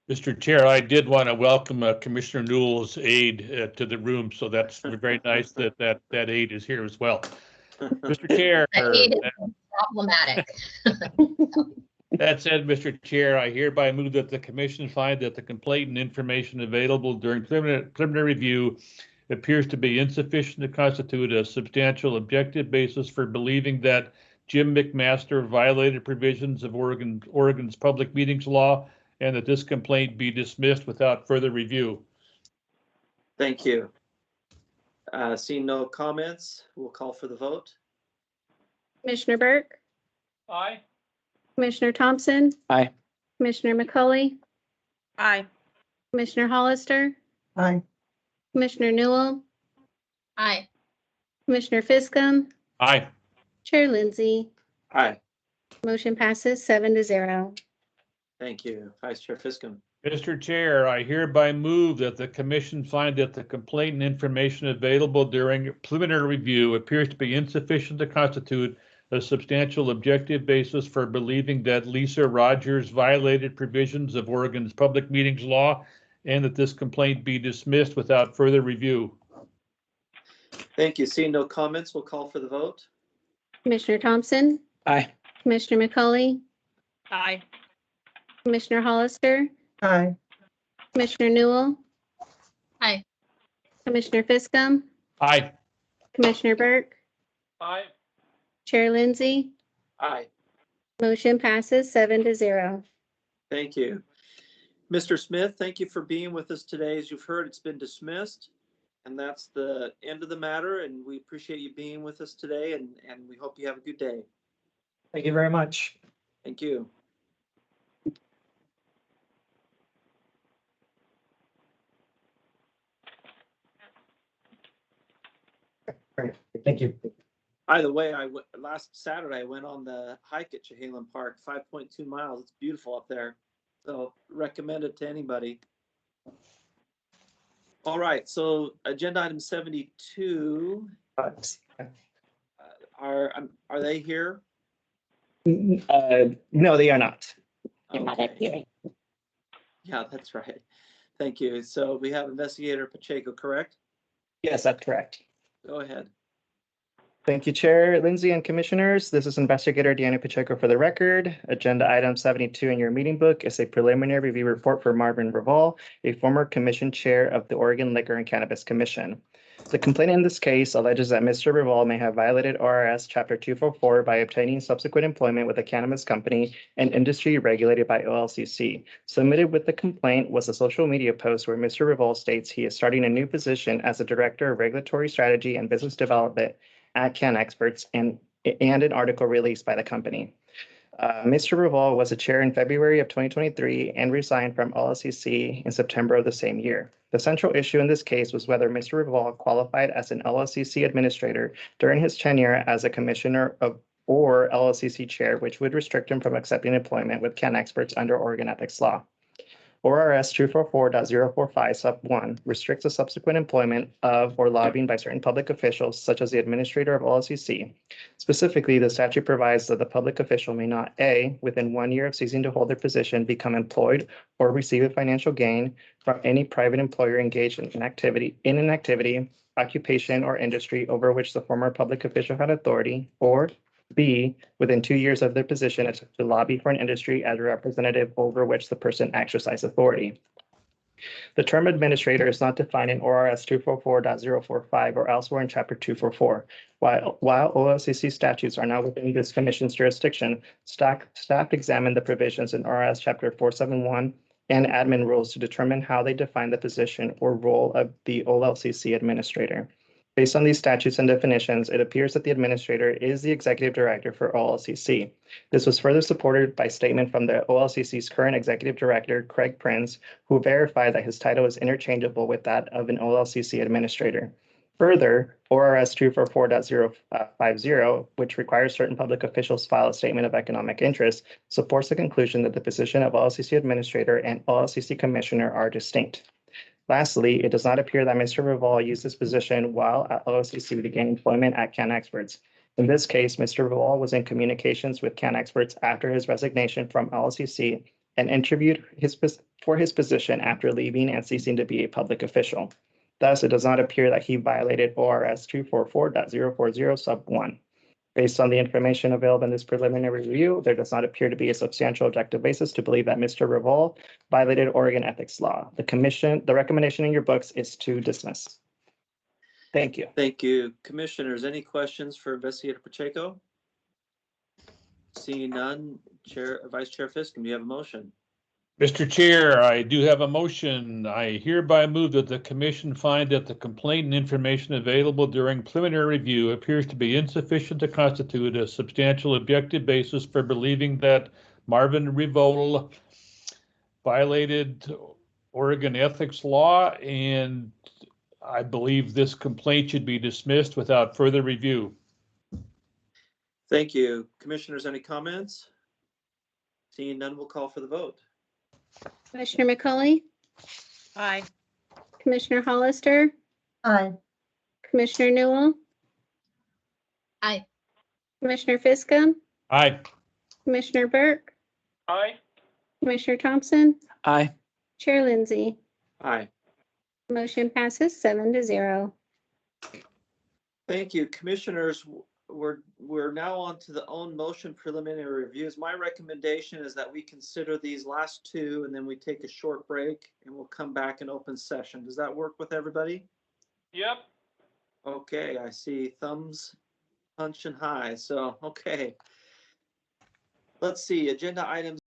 Mr. Chair, I did want to welcome Commissioner Newell's aide to the room, so that's very nice that aide is here as well. Mr. Chair. That aid is problematic. That said, Mr. Chair, I hereby move that the commission find that the complaint and information available during preliminary review appears to be insufficient to constitute a substantial objective basis for believing that Jim McMaster violated provisions of Oregon's public meetings law, and that this complaint be dismissed without further review. Thank you. Seeing no comments, we'll call for the vote. Commissioner Burke, Aye. Commissioner Thompson, Aye. Commissioner McCauley, Aye. Commissioner Hollister, Aye. Commissioner Newell, Aye. Commissioner Fiscum, Aye. Chair Lindsay. Aye. Motion passes 7-0. Thank you. Vice Chair Fiscum. Mr. Chair, I hereby move that the commission find that the complaint and information available during preliminary review appears to be insufficient to constitute a substantial objective basis for believing that Lisa Rogers violated provisions of Oregon's public meetings law, and that this complaint be dismissed without further review. Thank you. Seeing no comments, we'll call for the vote. Commissioner Thompson, Aye. Commissioner McCauley, Aye. Commissioner Hollister, Aye. Commissioner Newell, Aye. Commissioner Fiscum, Aye. Commissioner Burke, Aye. Chair Lindsay. Aye. Motion passes 7-0. Thank you. Mr. Smith, thank you for being with us today. As you've heard, it's been dismissed. And that's the end of the matter. And we appreciate you being with us today. And we hope you have a good day. Thank you very much. Thank you. Great. Thank you. By the way, last Saturday, I went on the hike at Chehalen Park, 5.2 miles. It's beautiful up there. So recommend it to anybody. All right, so agenda item 72, are they here? No, they are not. You're not appearing. Yeah, that's right. Thank you. So we have Investigator Pacheco, correct? Yes, that's correct. Go ahead. Thank you, Chair Lindsay and Commissioners. This is Investigator Deanna Pacheco for the record. Agenda item 72 in your meeting book is a preliminary review report for Marvin Raval, a former commission chair of the Oregon Liquor and Cannabis Commission. The complainant in this case alleges that Mr. Raval may have violated ORS Chapter 244 by obtaining subsequent employment with a cannabis company and industry regulated by OLCC. Submitted with the complaint was a social media post where Mr. Raval states he is starting a new position as a Director of Regulatory Strategy and Business Development at CanExperts and an article released by the company. Mr. Raval was a chair in February of 2023 and resigned from LLCC in September of the same year. The central issue in this case was whether Mr. Raval qualified as an LLCC administrator during his tenure as a commissioner of or LLCC chair, which would restrict him from accepting employment with CanExperts under Oregon ethics law. ORS 244.045 sub 1 restricts the subsequent employment of or lobbying by certain public officials, such as the administrator of OLCC. Specifically, the statute provides that the public official may not A, within 1 year of ceasing to hold their position, become employed or receive a financial gain from any private employer engaged in an activity, occupation, or industry over which the former public official had authority, or B, within 2 years of their position, to lobby for an industry as a representative over which the person exercised authority. The term administrator is not defined in ORS 244.045 or elsewhere in Chapter 244. While OLCC statutes are now within this commission's jurisdiction, staff examined the provisions in ORS Chapter 471 and admin rules to determine how they define the position or role of the OLCC administrator. Based on these statutes and definitions, it appears that the administrator is the executive director for OLCC. This was further supported by statement from the OLCC's current executive director, Craig Prince, who verified that his title is interchangeable with that of an OLCC administrator. Further, ORS 244.050, which requires certain public officials file a statement of economic interest, supports the conclusion that the position of OLCC administrator and OLCC commissioner are distinct. Lastly, it does not appear that Mr. Raval used his position while at OLCC to gain employment at CanExperts. In this case, Mr. Raval was in communications with CanExperts after his resignation from OLCC and interviewed for his position after leaving and ceasing to be a public official. Thus, it does not appear that he violated ORS 244.040 sub 1. Based on the information available in this preliminary review, there does not appear to be a substantial objective basis to believe that Mr. Raval violated Oregon ethics law. The recommendation in your books is to dismiss. Thank you. Thank you. Commissioners, any questions for Investigator Pacheco? Seeing none, Vice Chair Fiscum, do you have a motion? Mr. Chair, I do have a motion. I hereby move that the commission find that the complaint and information available during preliminary review appears to be insufficient to constitute a substantial objective basis for believing that Marvin Revol violated Oregon ethics law, and I believe this complaint should be dismissed without further review. Thank you. Commissioners, any comments? Seeing none, we'll call for the vote. Commissioner McCauley, Aye. Commissioner Hollister, Aye. Commissioner Newell, Aye. Commissioner Fiscum, Aye. Commissioner Burke, Aye. Commissioner Thompson, Aye. Chair Lindsay. Aye. Motion passes 7-0. Thank you. Commissioners, we're now on to the own motion preliminary reviews. My recommendation is that we consider these last two and then we take a short break and we'll come back in open session. Does that work with everybody? Yep. Okay, I see thumbs punching high. So, okay. Let's see, agenda items